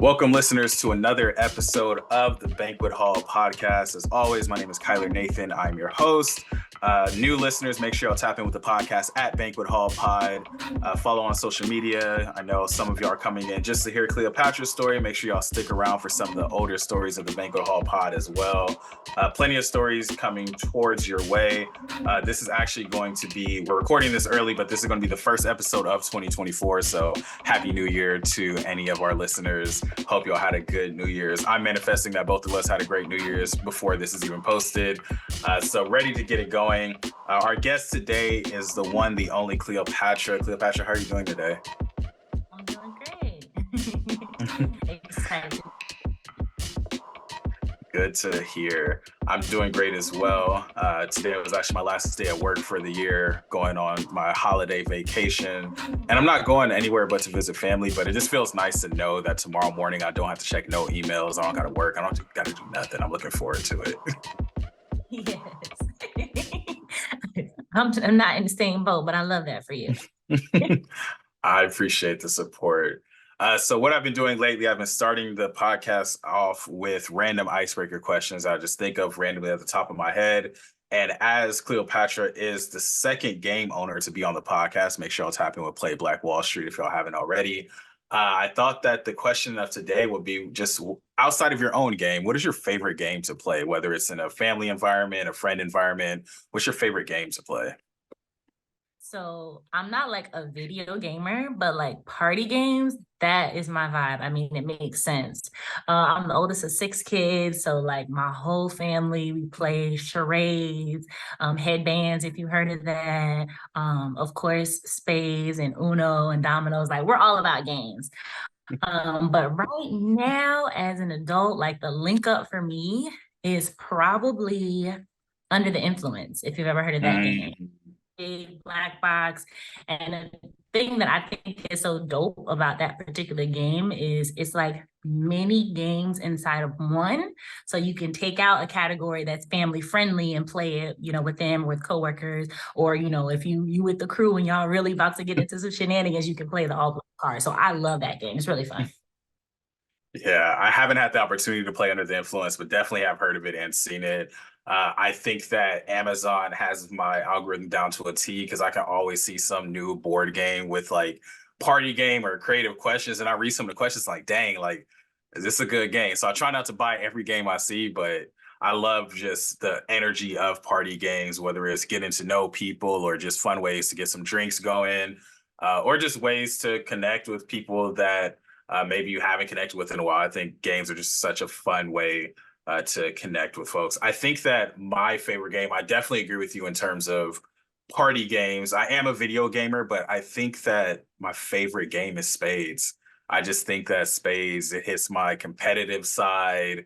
Welcome, listeners, to another episode of the Banquet Hall podcast. As always, my name is Kyler Nathan. I'm your host. New listeners, make sure y'all tap in with the podcast at Banquet Hall Pod. Follow on social media. I know some of y'all are coming in just to hear Cleopatra's story. Make sure y'all stick around for some of the older stories of the Banquet Hall Pod as well. Plenty of stories coming towards your way. This is actually going to be, we're recording this early, but this is going to be the first episode of 2024. So Happy New Year to any of our listeners. Hope y'all had a good New Year's. I'm manifesting that both of us had a great New Year's before this is even posted. So ready to get it going. Our guest today is the one, the only Cleopatra. Cleopatra, how are you doing today? I'm doing great. Excited. Good to hear. I'm doing great as well. Today was actually my last day at work for the year, going on my holiday vacation. And I'm not going anywhere but to visit family, but it just feels nice to know that tomorrow morning I don't have to check no emails. I don't got to work. I don't got to do nothing. I'm looking forward to it. Yes. I'm not in the same boat, but I love that for you. I appreciate the support. So what I've been doing lately, I've been starting the podcast off with random icebreaker questions I just think of randomly at the top of my head. And as Cleopatra is the second game owner to be on the podcast, make sure y'all tap in with Play Black Wall Street if y'all haven't already. I thought that the question of today would be just outside of your own game, what is your favorite game to play? Whether it's in a family environment, a friend environment, what's your favorite game to play? So I'm not like a video gamer, but like party games, that is my vibe. I mean, it makes sense. I'm the oldest of 6 kids, so like my whole family, we play charades, headbands, if you heard of that. Of course, spades and Uno and dominoes. Like we're all about games. But right now, as an adult, like the link up for me is probably Under the Influence, if you've ever heard of that game. Big black box. And the thing that I think is so dope about that particular game is it's like many games inside of one. So you can take out a category that's family friendly and play it, with them, with coworkers, or if you with the crew and y'all really about to get into some shenanigans, you can play the all black card. So I love that game. It's really fun. Yeah, I haven't had the opportunity to play Under the Influence, but definitely have heard of it and seen it. I think that Amazon has my algorithm down to a T because I can always see some new board game with like party game or creative questions. And I read some of the questions like, dang, like, is this a good game? So I try not to buy every game I see, but I love just the energy of party games, whether it's getting to know people or just fun ways to get some drinks going, or just ways to connect with people that maybe you haven't connected with in a while. I think games are just such a fun way to connect with folks. I think that my favorite game, I definitely agree with you in terms of party games. I am a video gamer, but I think that my favorite game is Spades. I just think that Spades, it hits my competitive side.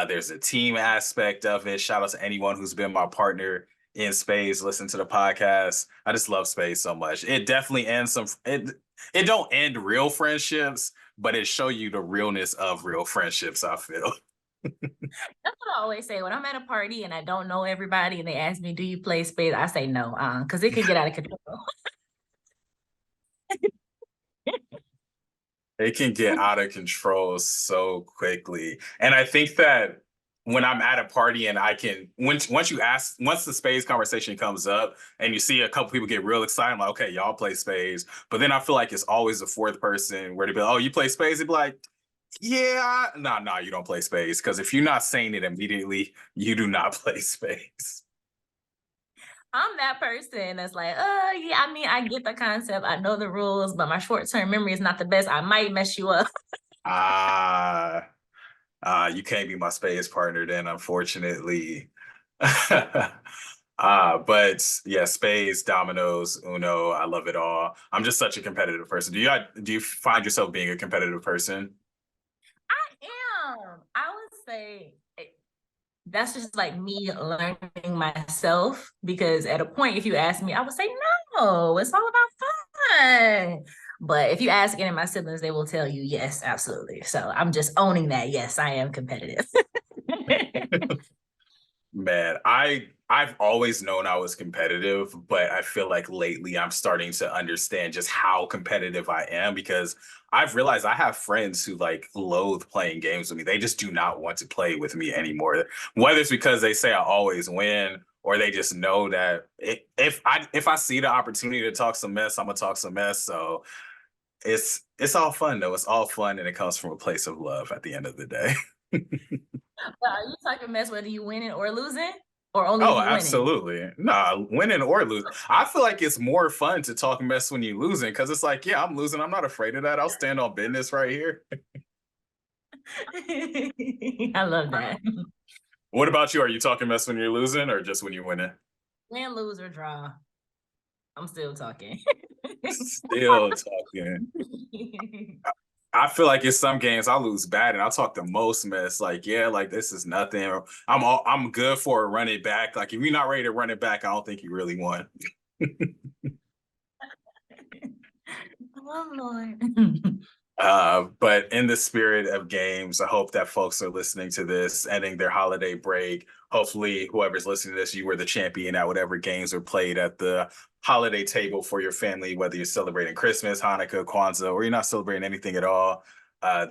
There's a team aspect of it. Shout out to anyone who's been my partner in Spades, listen to the podcast. I just love Spades so much. It definitely ends it don't end real friendships, but it show you the realness of real friendships, I feel. That's what I always say when I'm at a party and I don't know everybody and they ask me, do you play spades? I say no, because it can get out of control. It can get out of control so quickly. And I think that when I'm at a party and I can, once the spades conversation comes up and you see a couple people get real excited, I'm like, okay, y'all play spades. But then I feel like it's always the fourth person where they be like, oh, you play spades? They'd be like, yeah, no, you don't play spades. Because if you're not saying it immediately, you do not play spades. I'm that person that's like, yeah, I mean, I get the concept. I know the rules, but my short-term memory is not the best. I might mess you up. You can't be my spades partner then, unfortunately. But yeah, spades, dominoes, Uno, I love it all. I'm just such a competitive person. Do you find yourself being a competitive person? I am. I would say that's just like me learning myself, because at a point, if you ask me, I would say no, it's all about fun. But if you ask any of my siblings, they will tell you yes, absolutely. So I'm just owning that. Yes, I am competitive. Man, I've always known I was competitive, but I feel like lately I'm starting to understand just how competitive I am because I've realized I have friends who like loathe playing games with me. They just do not want to play with me anymore. Whether it's because they say I always win or they just know that if I see the opportunity to talk some mess, I'm gonna talk some mess. So it's all fun though. It's all fun and it comes from a place of love at the end of the day. But are you talking mess whether you winning or losing, or only if Oh, you winning? absolutely. Nah, winning or losing. I feel like it's more fun to talk mess when you're losing because it's like, yeah, I'm losing. I'm not afraid of that. I'll stand on business right here. I love that. What about you? Are you talking mess when you're losing or just when you're winning? Win, lose, or draw. I'm still talking. Still talking. I feel like in some games I lose bad and I'll talk the most mess. Like, yeah, like this is nothing. I'm good for a run it back. Like if you're not ready to run it back, I don't think you really won. Oh Lord. But in the spirit of games, I hope that folks are listening to this, ending their holiday break. Hopefully, whoever's listening to this, you were the champion at whatever games were played at the holiday table for your family, whether you're celebrating Christmas, Hanukkah, Kwanzaa, or you're not celebrating anything at all.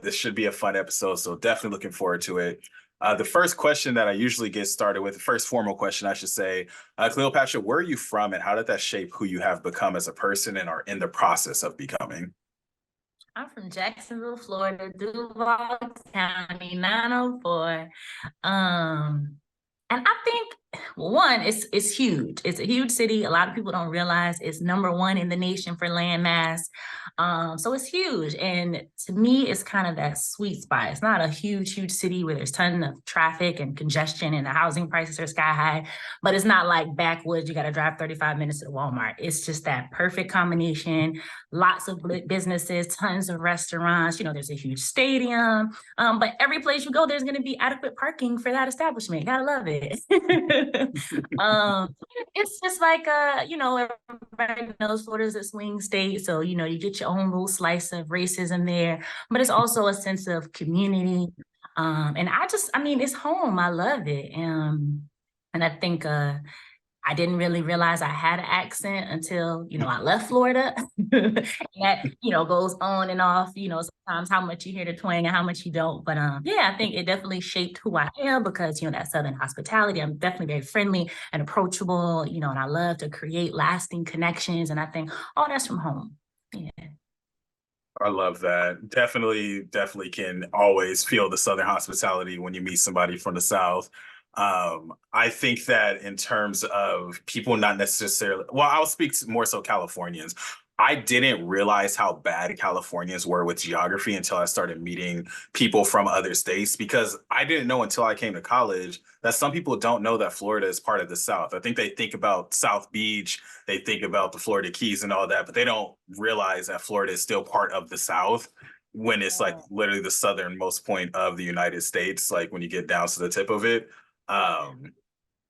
This should be a fun episode, so definitely looking forward to it. The first question that I usually get started with, the first formal question, I should say, Cleopatra, where are you from and how did that shape who you have become as a person and are in the process of becoming? I'm from Jacksonville, Florida, Duval County, 904. Um, and I think one, it's huge. It's a huge city. A lot of people don't realize it's number one in the nation for land mass. So it's huge. And to me, it's kind of that sweet spot. It's not a huge city where there's ton of traffic and congestion and the housing prices are sky high, but it's not like backwoods. You got to drive 35 minutes to Walmart. It's just that perfect combination. Lots of businesses, tons of restaurants. There's a huge stadium. But every place you go, there's going to be adequate parking for that establishment. Gotta love it. um, it's just like everybody knows Florida's a swing state, so you get your own little slice of racism there, but it's also a sense of community. And I mean, it's home. I love it. And I think I didn't really realize I had an accent until, I left Florida. That, goes on and off, sometimes how much you hear the twang and how much you don't. But yeah, I think it definitely shaped who I am because, that Southern hospitality, I'm definitely very friendly and approachable, and I love to create lasting connections. And I think, oh, that's from home. Yeah. I love that. Definitely can always feel the Southern hospitality when you meet somebody from the South. I think that in terms of people not necessarily, well, I'll speak to more so Californians. I didn't realize how bad Californians were with geography until I started meeting people from other states because I didn't know until I came to college that some people don't know that Florida is part of the South. I think they think about South Beach, they think about the Florida Keys and all that, but they don't realize that Florida is still part of the South when it's like literally the southernmost point of the United States, like when you get down to the tip of it. Um,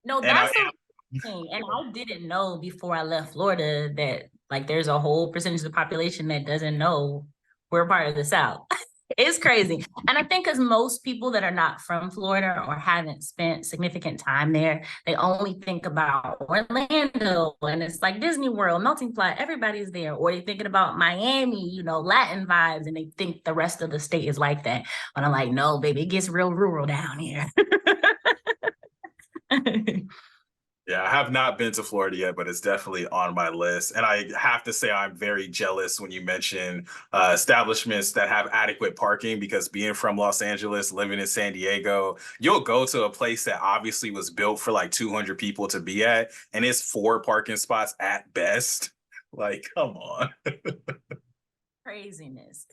No, and I, that's a thing. And I didn't know before I left Florida that like there's a whole percentage of the population that doesn't know we're part of the South. It's crazy. And I think because most people that are not from Florida or haven't spent significant time there, they only think about Orlando and it's like Disney World, melting pot, everybody's there. Or they're thinking about Miami, Latin vibes, and they think the rest of the state is like that. But I'm like, no, baby, it gets real rural down here. yeah, I have not been to Florida yet, but it's definitely on my list. And I have to say, I'm very jealous when you mention establishments that have adequate parking because being from Los Angeles, living in San Diego, you'll go to a place that obviously was built for like 200 people to be at, and it's 4 parking spots at best. Like, come on. Craziness.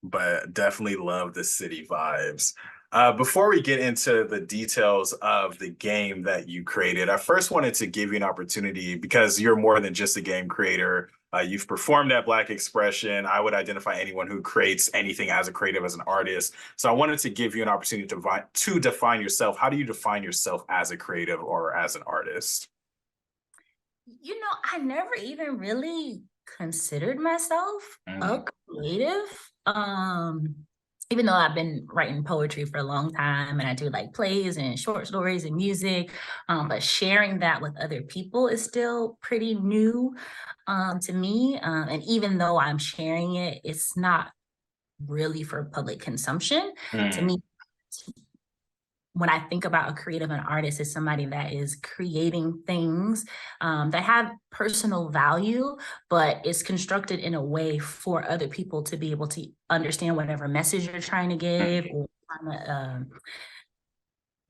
But definitely love the city vibes. Before we get into the details of the game that you created, I first wanted to give you an opportunity because you're more than just a game creator. You've performed at Black Expression. I would identify anyone who creates anything as a creative, as an artist. So I wanted to give you an opportunity to define yourself. How do you define yourself as a creative or as an artist? I never even really considered myself a Mm. creative. even though I've been writing poetry for a long time and I do like plays and short stories and music, but sharing that with other people is still pretty new to me. And even though I'm sharing it, it's not really for public consumption. To Mm, me, when I think about a creative and artist as somebody that is creating things that have personal value, but it's constructed in a way for other people to be able to understand whatever message you're trying to give, mm. or trying to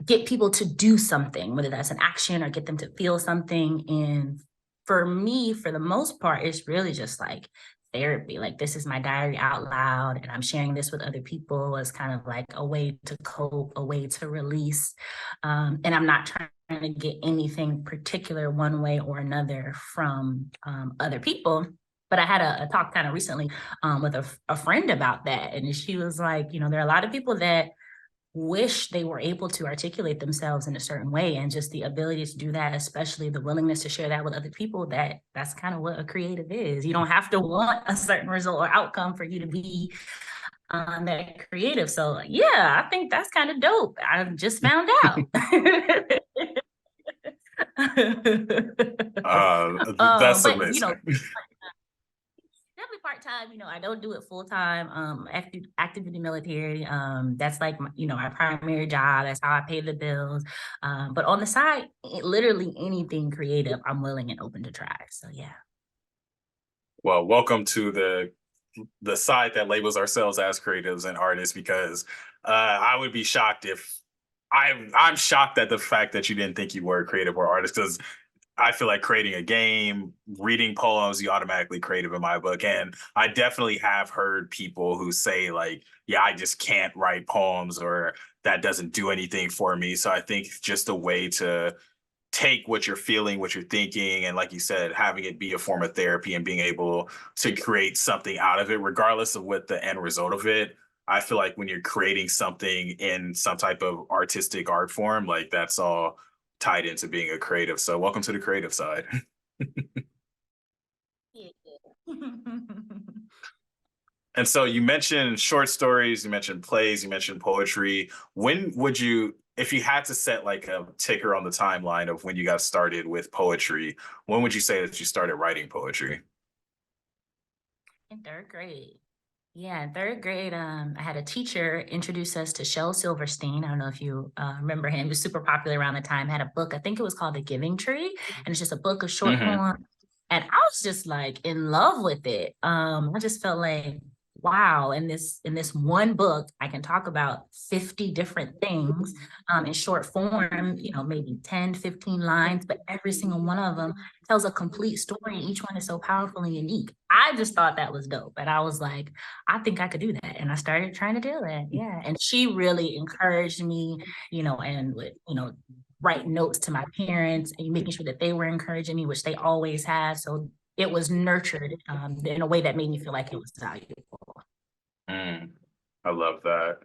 get people to do something, whether that's an action or get them to feel something. And for me, for the most part, it's really just like therapy. Like, this is my diary out loud, and I'm sharing this with other people as kind of like a way to cope, a way to release. And I'm not trying to get anything particular one way or another from other people. But I had a talk kind of recently with a friend about that. And she was like, there are a lot of people that wish they were able to articulate themselves in a certain way, and just the ability to do that, especially the willingness to share that with other people, that's kind of what a creative is. You don't have to want a certain result or outcome for you to be that creative. So yeah, I think that's kind of dope. I just found out. That's But amazing. definitely part-time. I don't do it full-time. Active duty military, that's like my primary job. That's how I pay the bills. But on the side, literally anything creative, I'm willing and open to try. So yeah. Well, welcome to the side that labels ourselves as creatives and artists, because I would be shocked if I'm shocked at the fact that you didn't think you were a creative or artist, because I feel like creating a game, reading poems, you automatically creative in my book. And I definitely have heard people who say, like, yeah, I just can't write poems, or that doesn't do anything for me. So I think just a way to take what you're feeling, what you're thinking, and like you said, having it be a form of therapy and being able to create something out of it, regardless of what the end result of it. I feel like when you're creating something in some type of artistic art form, like that's all tied into being a creative. So welcome to the creative side. Yeah. And so you mentioned short stories, you mentioned plays, you mentioned poetry. When would you, if you had to set like a ticker on the timeline of when you got started with poetry, when would you say that you started writing poetry? In third grade. Yeah, in third grade, I had a teacher introduce us to Shel Silverstein. I don't know if you remember him. He was super popular around the time. Had a book, I think it was called The Giving Tree, and it's just a book of short Hmm. poems. And I was just like in love with it. I just felt like, wow, in this one book, I can talk about 50 different things in short form, maybe 10, 15 lines, but every single one of them tells a complete story. Each one is so powerful and unique. I just thought that was dope. And I was like, I think I could do that. And I started trying to do that. Yeah. And she really encouraged me, and would, write notes to my parents and making sure that they were encouraging me, which they always have. So it was nurtured in a way that made me feel like it was valuable. Mm, I love that.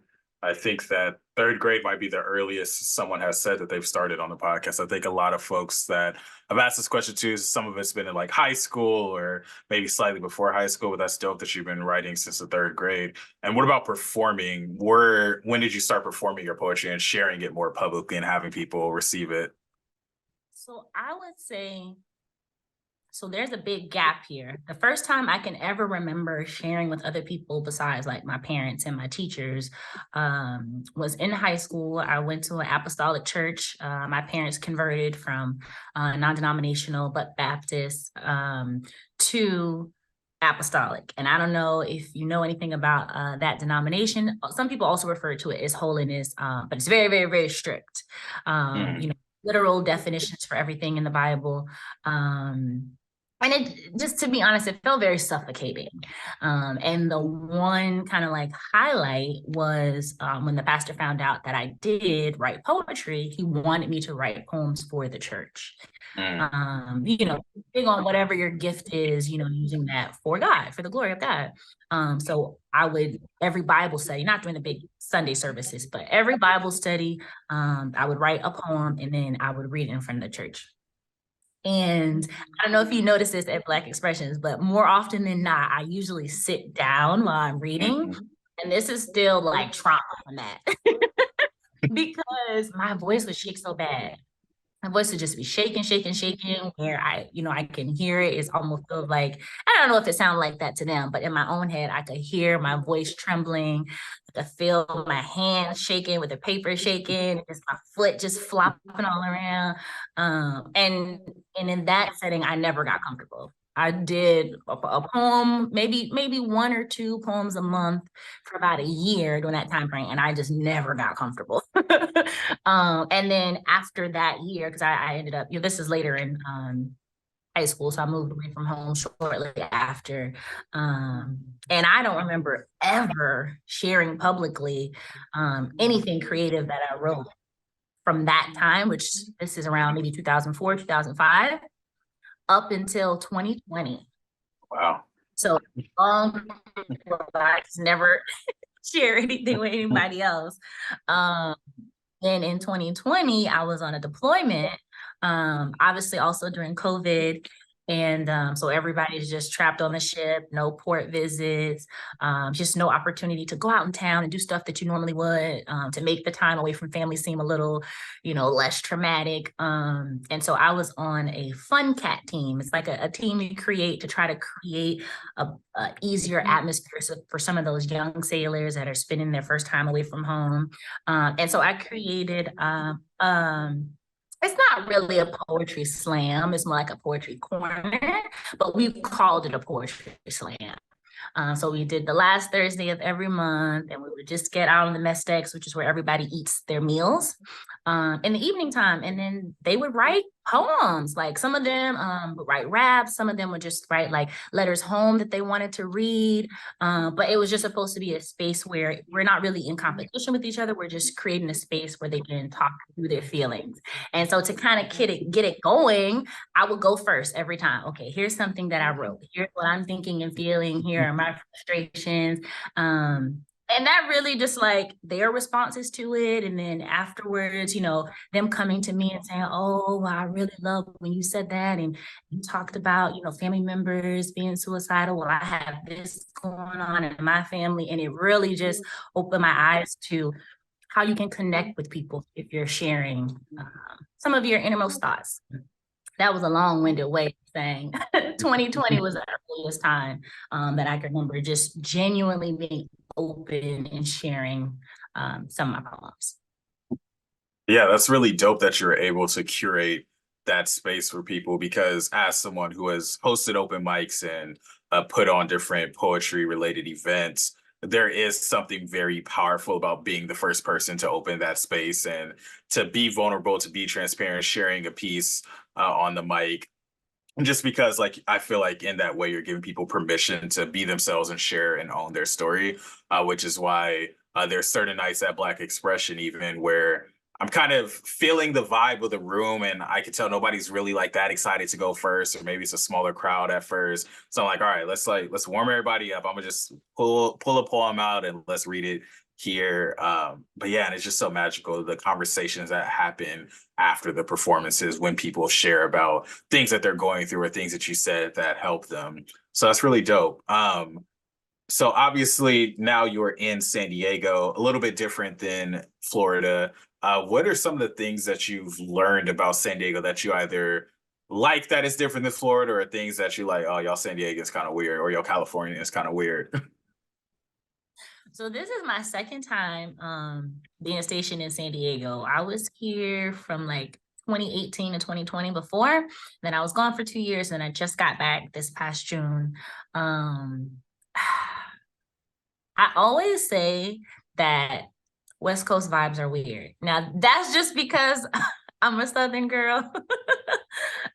I think that third grade might be the earliest someone has said that they've started on the podcast. I think a lot of folks that I've asked this question to, some of it's been in like high school or maybe slightly before high school, but that's dope that you've been writing since the third grade. And what about performing? When did you start performing your poetry and sharing it more publicly and having people receive it? So I would say, so there's a big gap here. The first time I can ever remember sharing with other people besides like my parents and my teachers was in high school. I went to an apostolic church. My parents converted from non-denominational but Baptist to apostolic. And I don't know if you know anything about that denomination. Some people also refer to it as holiness, but it's very, very, very strict. Mm, Literal definitions for everything in the Bible. And it, just to be honest, it felt very suffocating. And the one kind of like highlight was when the pastor found out that I did write poetry, he wanted me to write poems for the church. mm, Big on whatever your gift is, using that for God, for the glory of God. So I would, every Bible study, not during the big Sunday services, but every Bible study, I would write a poem and then I would read it in front of the church. And I don't know if you notice this at Black Expressions, but more often than not, I usually sit down while I'm reading. mhm. And this is still like trauma from that because my voice would shake so bad. My voice would just be shaking, shaking, shaking, where I can hear it. It's almost feels like, I don't know if it sounded like that to them, but in my own head, I could hear my voice trembling. I could feel my hands shaking with the paper shaking, just my foot just flopping all around. And in that setting, I never got comfortable. I did a poem, maybe one or two poems a month for about a year during that time frame, and I just never got comfortable. And then after that year, because I ended up, this is later in high school, so I moved away from home shortly after. And I don't remember ever sharing publicly anything creative that I wrote from that time, which this is around maybe 2004, 2005, up until 2020. Wow. So long before I just never share anything with anybody else. Um, And in 2020, I was on a deployment, obviously also during COVID. And so everybody's just trapped on the ship, no port visits, just no opportunity to go out in town and do stuff that you normally would, to make the time away from family seem a little, less traumatic. And so I was on a fun cat team. It's like a team you create to try to create a easier atmosphere for some of those young sailors that are spending their first time away from home. And so I created it's not really a poetry slam, it's more like a poetry corner, but we called it a poetry slam. So we did the last Thursday of every month, and we would just get out on the mess decks, which is where everybody eats their meals, in the evening time. And then they would write poems. Like some of them would write raps, some of them would just write like letters home that they wanted to read. But it was just supposed to be a space where we're not really in competition with each other. We're just creating a space where they can talk through their feelings. And so to kind of get it going, I would go first every time. Okay, here's something that I wrote. Here's what I'm thinking and feeling. Here are my frustrations. And that really just like their responses to it. And then afterwards, them coming to me and saying, oh, I really love when you said that. And you talked about, family members being suicidal. Well, I have this going on in my family. And it really just opened my eyes to how you can connect with people if you're sharing some of your innermost thoughts. That was a long-winded way of saying 2020 was the earliest time that I can remember just genuinely being open and sharing some of my poems. Yeah, that's really dope that you're able to curate that space for people because as someone who has hosted open mics and put on different poetry related events, there is something very powerful about being the first person to open that space and to be vulnerable, to be transparent, sharing a piece on the mic. Just because, like, I feel like in that way, you're giving people permission to be themselves and share and own their story, which is why there's certain nights at Black Expression, even where I'm kind of feeling the vibe of the room, and I can tell nobody's really like that excited to go first, or maybe it's a smaller crowd at first. So I'm like, all right, let's warm everybody up. I'm gonna just pull a poem out and let's read it here. But yeah, and it's just so magical the conversations that happen after the performances when people share about things that they're going through or things that you said that help them. So that's really dope. So obviously now you're in San Diego, a little bit different than Florida. What are some of the things that you've learned about San Diego that you either like that is different than Florida, or things that you like, oh, y'all San Diego is kind of weird, or y'all California is kind of weird? So this is my second time being stationed in San Diego. I was here from like 2018 to 2020 before. Then I was gone for 2 years and I just got back this past June. Um, I always say that West Coast vibes are weird. Now that's just because I'm a Southern girl.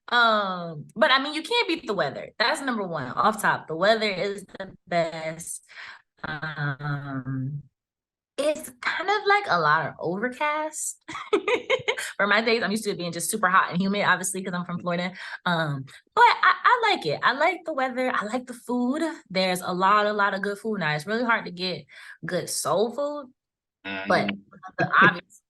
But I mean, you can't beat the weather. That's number one. Off top, the weather is the best. Um, it's kind of like a lot of overcast. For my days, I'm used to it being just super hot and humid, obviously, because I'm from Florida. But I like it. I like the weather. I like the food. There's a lot of good food now. It's really hard to get good soul food, but Mhm. the obvious,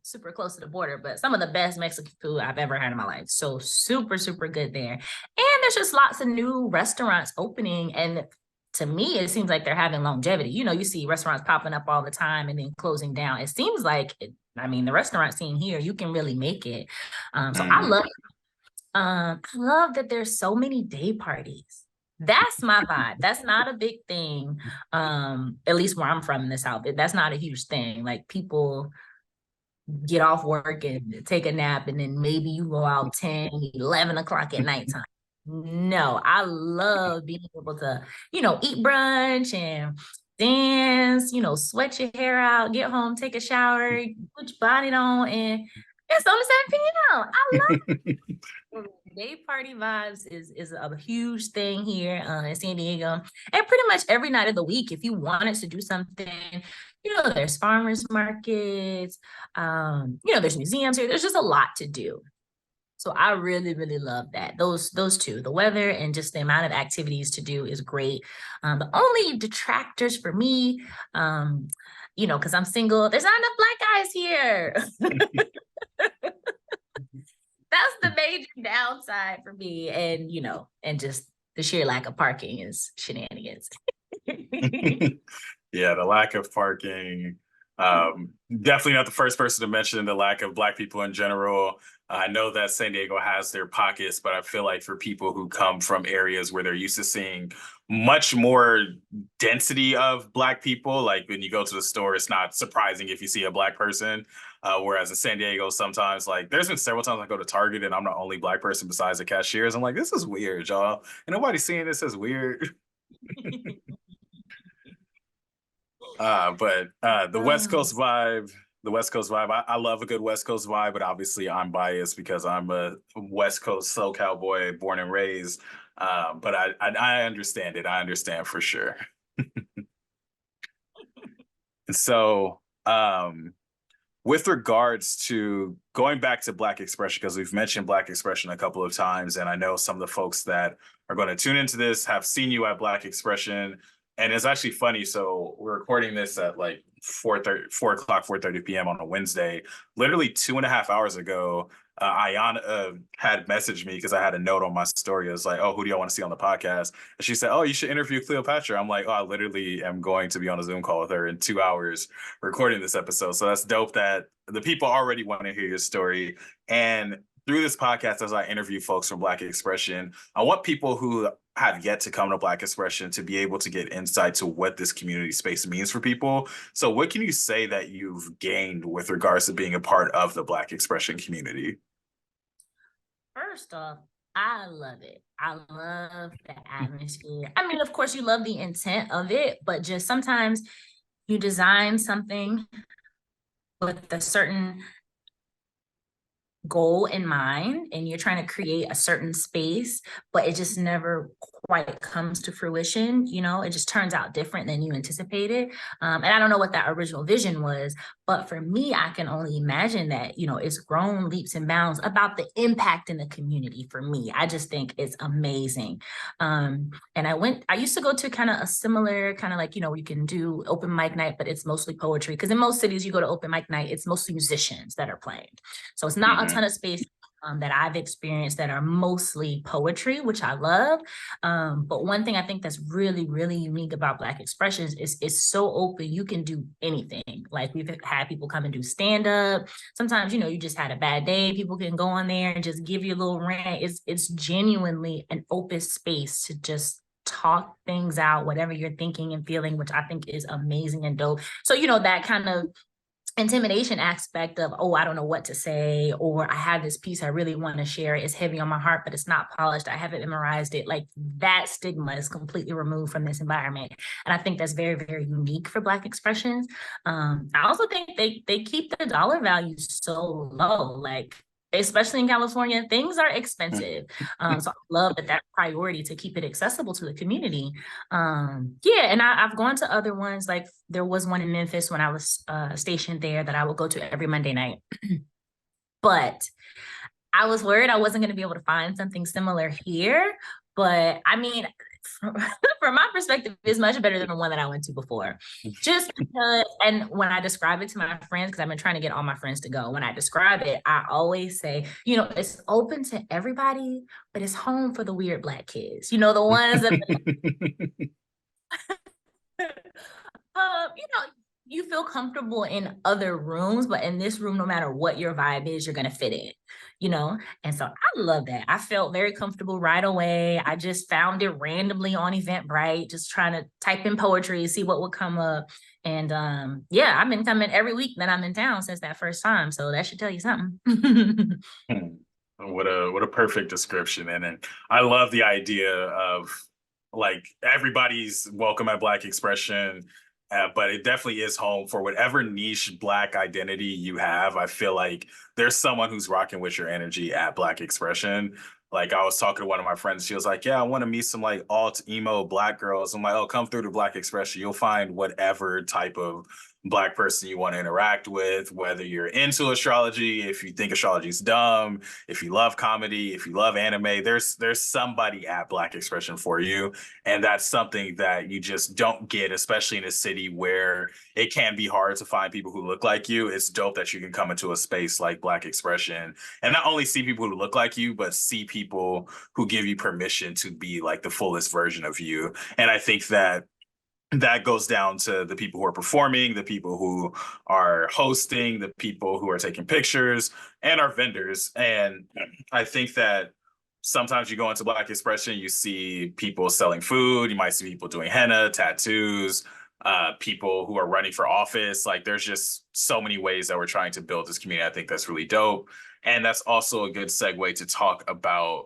super close to the border, but some of the best Mexican food I've ever had in my life. So super, super good there. And there's just lots of new restaurants opening. And to me, it seems like they're having longevity. You know, you see restaurants popping up all the time and then closing down. It seems like, the restaurant scene here, you can really make it. So I love that there's so many day parties. That's my vibe. That's not a big thing. At least where I'm from in the South, that's not a huge thing. Like people get off work and take a nap, and then maybe you go out 10, 11 o'clock at nighttime. No, I love being able to, eat brunch and dance, sweat your hair out, get home, take a shower, put your body on, and it's on the 7 p.m. I love day party vibes is a huge thing here in San Diego. And pretty much every night of the week, if you wanted to do something, there's farmers markets, there's museums here. There's just a lot to do. So I really, really love that. Those two, the weather and just the amount of activities to do is great. The only detractors for me, because I'm single, there's not enough Black guys here. That's the major downside for me. And just the sheer lack of parking is shenanigans. Yeah, the lack of parking. Definitely not the first person to mention the lack of Black people in general. I know that San Diego has their pockets, but I feel like for people who come from areas where they're used to seeing much more density of Black people, like when you go to the store, it's not surprising if you see a Black person. Whereas in San Diego, sometimes, like, there's been several times I go to Target and I'm the only Black person besides the cashiers. I'm like, this is weird, y'all. And nobody's seeing this as weird. But the West Coast vibe, I love a good West Coast vibe, but obviously I'm biased because I'm a West Coast SoCal boy, born and raised. But I understand it. I understand for sure. And so, with regards to going back to Black expression, because we've mentioned Black expression a couple of times, and I know some of the folks that are going to tune into this have seen you at Black expression. And it's actually funny. So we're recording this at like 4:30 p.m. on a Wednesday. Literally 2.5 hours ago, Ayana had messaged me because I had a note on my story. It was like, oh, who do y'all want to see on the podcast? And she said, oh, you should interview Cleopatra. I'm like, oh, I literally am going to be on a Zoom call with her in 2 hours recording this episode. So that's dope that the people already want to hear your story. And through this podcast, as I interview folks from Black expression, I want people who have yet to come to Black expression to be able to get insight to what this community space means for people. So what can you say that you've gained with regards to being a part of the Black expression community? First off, I love it. I love the atmosphere. I mean, of course, you love the intent of it, but just sometimes you design something with a certain goal in mind and you're trying to create a certain space, but it just never quite comes to fruition. It just turns out different than you anticipated. And I don't know what that original vision was, but for me, I can only imagine that, it's grown leaps and bounds about the impact in the community. For me, I just think it's amazing. And I used to go to kind of a similar kind of like, you can do open mic night, but it's mostly poetry. Because in most cities you go to open mic night, it's mostly musicians that are playing. So it's not a ton of space that I've experienced that are mostly poetry, which I love. But one thing I think that's really, really unique about Black expressions is it's so open. You can do anything. Like we've had people come and do stand up. Sometimes, you just had a bad day. People can go on there and just give you a little rant. It's genuinely an open space to just talk things out, whatever you're thinking and feeling, which I think is amazing and dope. So, that kind of intimidation aspect of, oh, I don't know what to say, or I have this piece I really want to share. It's heavy on my heart, but it's not polished. I haven't memorized it. Like that stigma is completely removed from this environment. And I think that's very, very unique for Black expressions. I also think they keep the dollar value so low. Like especially in California, things are expensive. So I love that priority to keep it accessible to the community. Yeah, and I've gone to other ones. Like there was one in Memphis when I was stationed there that I would go to every Monday night. But I was worried I wasn't going to be able to find something similar here. But I mean, from my perspective, it's much better than the one that I went to before. Just because, and when I describe it to my friends, because I've been trying to get all my friends to go, when I describe it, I always say, it's open to everybody, but it's home for the weird Black kids. The ones that You know, you feel comfortable in other rooms, but in this room, no matter what your vibe is, you're gonna fit in, you know? And so I love that. I felt very comfortable right away. I just found it randomly on Eventbrite, just trying to type in poetry, see what would come up. And yeah, I've been coming every week that I'm in town since that first time. So that should tell you something. Hmm. What a perfect description. And I love the idea of like everybody's welcome at Black Expression, but it definitely is home for whatever niche Black identity you have. I feel like there's someone who's rocking with your energy at Black Expression. Like I was talking to one of my friends, she was like, "Yeah, I want to meet some like alt emo Black girls." I'm like, "Oh, come through to Black Expression. You'll find whatever type of Black person you want to interact with, whether you're into astrology, if you think astrology's dumb, if you love comedy, if you love anime, there's somebody at Black Expression for you. And that's something that you just don't get, especially in a city where it can be hard to find people who look like you. It's dope that you can come into a space like Black Expression and not only see people who look like you, but see people who give you permission to be like the fullest version of you. And I think that goes down to the people who are performing, the people who are hosting, the people who are taking pictures, and our vendors. And I think that sometimes you go into Black Expression, you see people selling food, you might see people doing henna, tattoos, people who are running for office. Like there's just so many ways that we're trying to build this community. I think that's really dope. And that's also a good segue to talk about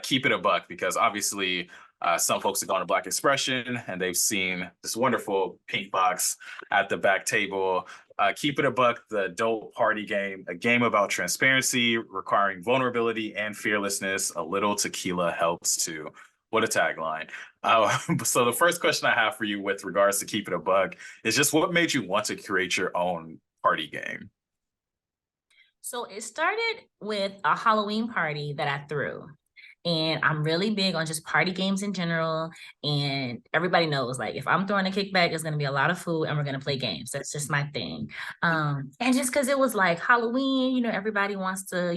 Keep It a Buck, because obviously some folks have gone to Black Expression and they've seen this wonderful pink box at the back table. Keep It a Buck, the adult party game, a game about transparency, requiring vulnerability and fearlessness. A little tequila helps too. What a tagline. So the first question I have for you with regards to Keep It a Buck is just what made you want to create your own party game? So it started with a Halloween party that I threw. And I'm really big on just party games in general. And everybody knows, like, if I'm throwing a kickback, it's going to be a lot of food and we're going to play games. That's just my thing. And just because it was like Halloween, everybody wants to,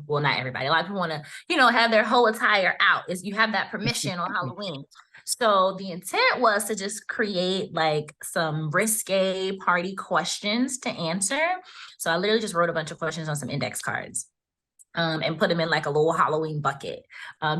well, not everybody, a lot of people want to, have their whole attire out. Is you have that permission on Halloween. So the intent was to just create like some risque party questions to answer. So I literally just wrote a bunch of questions on some index cards. And put them in like a little Halloween bucket.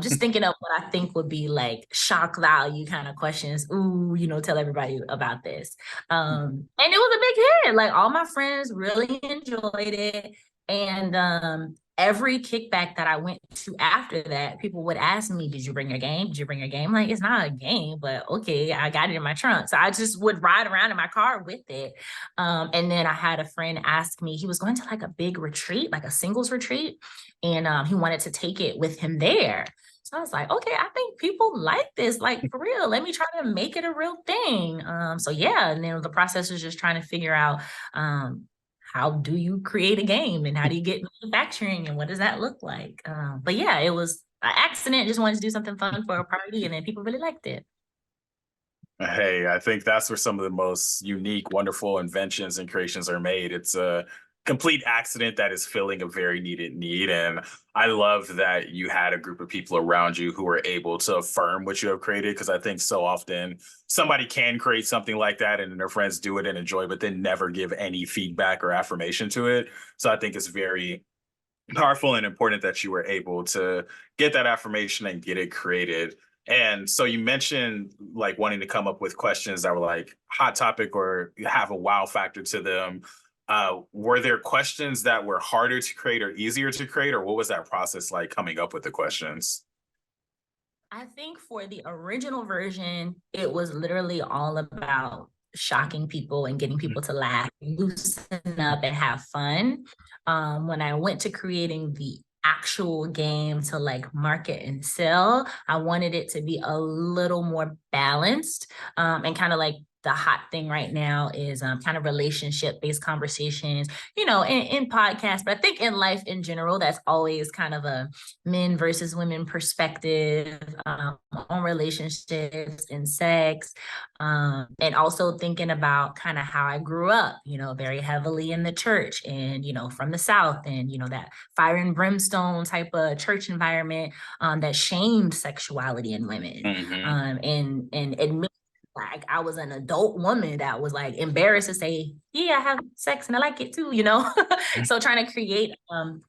Just thinking of what I think would be like shock value kind of questions. Ooh, tell everybody about this. And it was a big hit. Like all my friends really enjoyed it. And every kickback that I went to after that, people would ask me, "Did you bring your game? Did you bring your game?" Like, it's not a game, but okay, I got it in my trunk. So I just would ride around in my car with it. And then I had a friend ask me, he was going to like a big retreat, like a singles retreat, and he wanted to take it with him there. So I was like, okay, I think people like this, like for real. Let me try to make it a real thing. So yeah, and then the process was just trying to figure out how do you create a game and how do you get manufacturing and what does that look like? But yeah, it was an accident. Just wanted to do something fun for a party, and then people really liked it. Hey, I think that's where some of the most unique, wonderful inventions and creations are made. It's a complete accident that is filling a very needed need. And I love that you had a group of people around you who were able to affirm what you have created. Because I think so often somebody can create something like that and their friends do it and enjoy, but then never give any feedback or affirmation to it. So I think it's very powerful and important that you were able to get that affirmation and get it created. And so you mentioned like wanting to come up with questions that were like hot topic or have a wow factor to them. Were there questions that were harder to create or easier to create, or what was that process like coming up with the questions? I think for the original version, it was literally all about shocking people and getting people to laugh, loosen up, and have fun. When I went to creating the actual game to like market and sell, I wanted it to be a little more balanced, and kind of like the hot thing right now is kind of relationship based conversations, in podcasts, but I think in life in general, that's always kind of a men versus women perspective on relationships and sex, and also thinking about kind of how I grew up, very heavily in the church and, from the South, and, that fire and brimstone type of church environment that shamed sexuality in women, Hmm. and admit like I was an adult woman that was like embarrassed to say, yeah, I have sex and I like it too, you know? So trying to create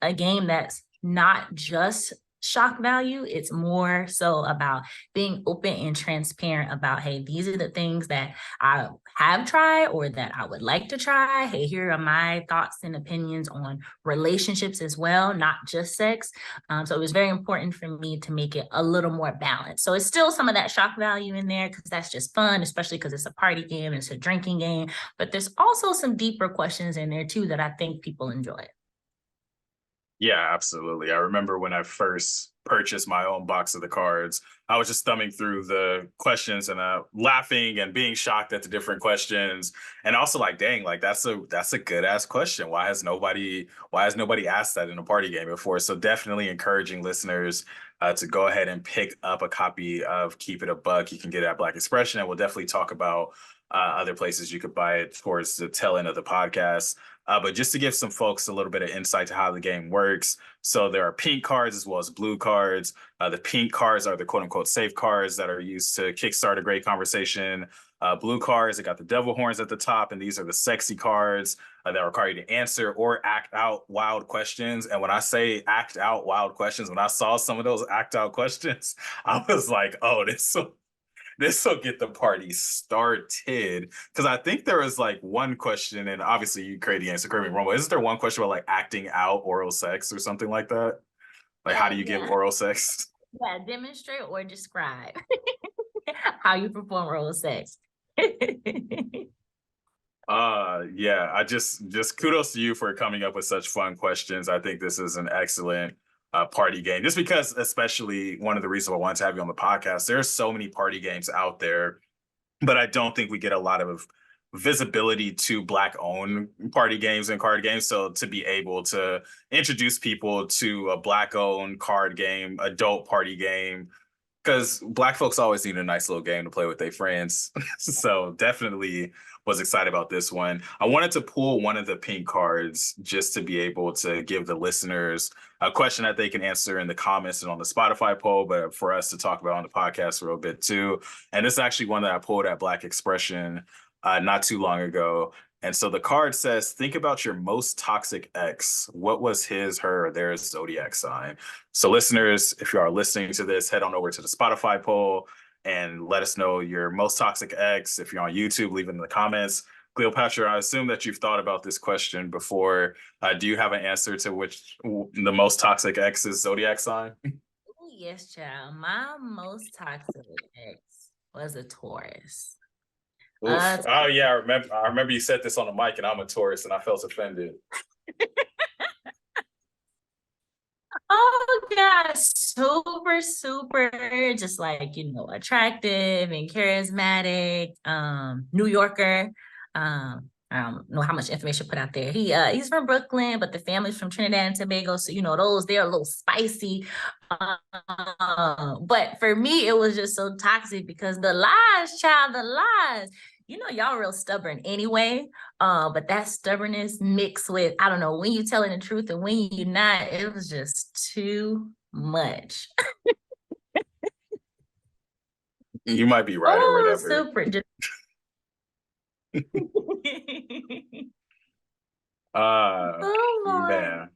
a game that's not just shock value, it's more so about being open and transparent about, hey, these are the things that I have tried or that I would like to try. Hey, here are my thoughts and opinions on relationships as well, not just sex. So it was very important for me to make it a little more balanced. So it's still some of that shock value in there because that's just fun, especially because it's a party game, it's a drinking game. But there's also some deeper questions in there too that I think people enjoy. Yeah, absolutely. I remember when I first purchased my own box of the cards, I was just thumbing through the questions and laughing and being shocked at the different questions, and also like, dang, like that's a good ass question. Why has nobody asked that in a party game before? So definitely encouraging listeners to go ahead and pick up a copy of Keep It a Buck. You can get it at Black Expression, and we'll definitely talk about other places you could buy it towards the tail end of the podcast. But just to give some folks a little bit of insight to how the game works. So there are pink cards as well as blue cards. The pink cards are the quote unquote safe cards that are used to kickstart a great conversation. Blue cards, they got the devil horns at the top, and these are the sexy cards that require you to answer or act out wild questions. And when I say act out wild questions, when I saw some of those act out questions, I was like, oh, this will get the party started. Because I think there was like one question, and obviously you create the answer, correct me wrong, but isn't there one question about like acting out oral sex or something like that? Like, how do you give Yeah. oral sex? Yeah, demonstrate or describe how you perform oral sex. Yeah, I just kudos to you for coming up with such fun questions. I think this is an excellent party game. Just because, especially one of the reasons I wanted to have you on the podcast, there's so many party games out there, but I don't think we get a lot of visibility to Black owned party games and card games. So to be able to introduce people to a Black owned card game, adult party game, because Black folks always need a nice little game to play with their friends. So definitely was excited about this one. I wanted to pull one of the pink cards just to be able to give the listeners a question that they can answer in the comments and on the Spotify poll, but for us to talk about on the podcast a little bit too. And this is actually one that I pulled at Black Expression not too long ago. And so the card says, think about your most toxic ex. What was his, her, or their zodiac sign? So listeners, if you are listening to this, head on over to the Spotify poll and let us know your most toxic ex. If you're on YouTube, leave it in the comments. Cleopatra, I assume that you've thought about this question before. Do you have an answer to which the most toxic ex's zodiac sign? Ooh, yes, child. My most toxic ex was a Taurus. Oof. Oh yeah, I remember you said this on the mic, and I'm a Taurus, and I felt offended. Oh God, super, super, just like, attractive and charismatic, New Yorker. I don't know how much information put out there. He's from Brooklyn, but the family's from Trinidad and Tobago. So, they're a little spicy. But for me, it was just so toxic because the lies, child, the lies. Y'all real stubborn anyway. But that stubbornness mixed with, I don't know, when you telling the truth and when you're not, it was just too much. You might be right or Oh, whatever. super. Oh Lord. Man.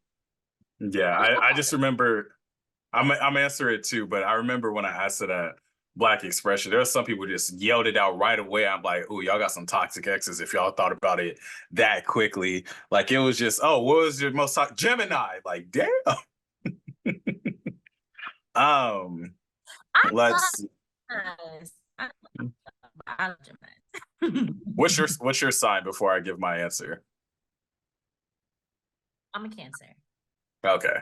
Yeah, I just remember I'm answering it too, but I remember when I asked it at Black Expression, there were some people just yelled it out right away. I'm like, "Ooh, y'all got some toxic exes if y'all thought about it that quickly." Like it was just, "Oh, what was your most toxic Gemini?" Like, damn. Um, I let's. love Gemini. What's your sign before I give my answer? I'm a Cancer. Okay,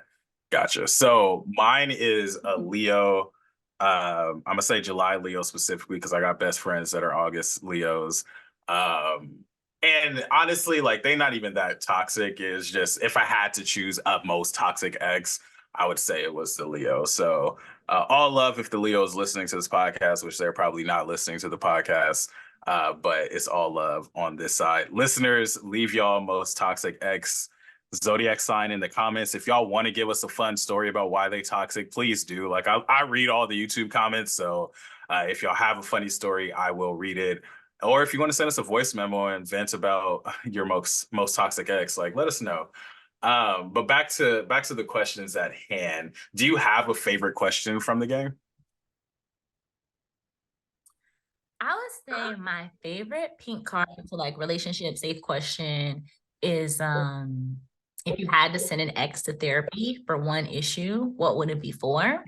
gotcha. So mine is a Leo. I'm gonna say July Leo specifically because I got best friends that are August Leos. And honestly, like they're not even that toxic. It's just if I had to choose a most toxic ex, I would say it was the Leo. So all love if the Leo is listening to this podcast, which they're probably not listening to the podcast. But it's all love on this side. Listeners, leave y'all most toxic ex zodiac sign in the comments. If y'all want to give us a fun story about why they toxic, please do. Like I read all the YouTube comments, so If y'all have a funny story, I will read it. Or if you want to send us a voice memo and vent about your most toxic ex, like let us know. But back to the questions at hand. Do you have a favorite question from the game? I would say my favorite pink card for like relationship safe question is if you had to send an ex to therapy for one issue, what would it be for?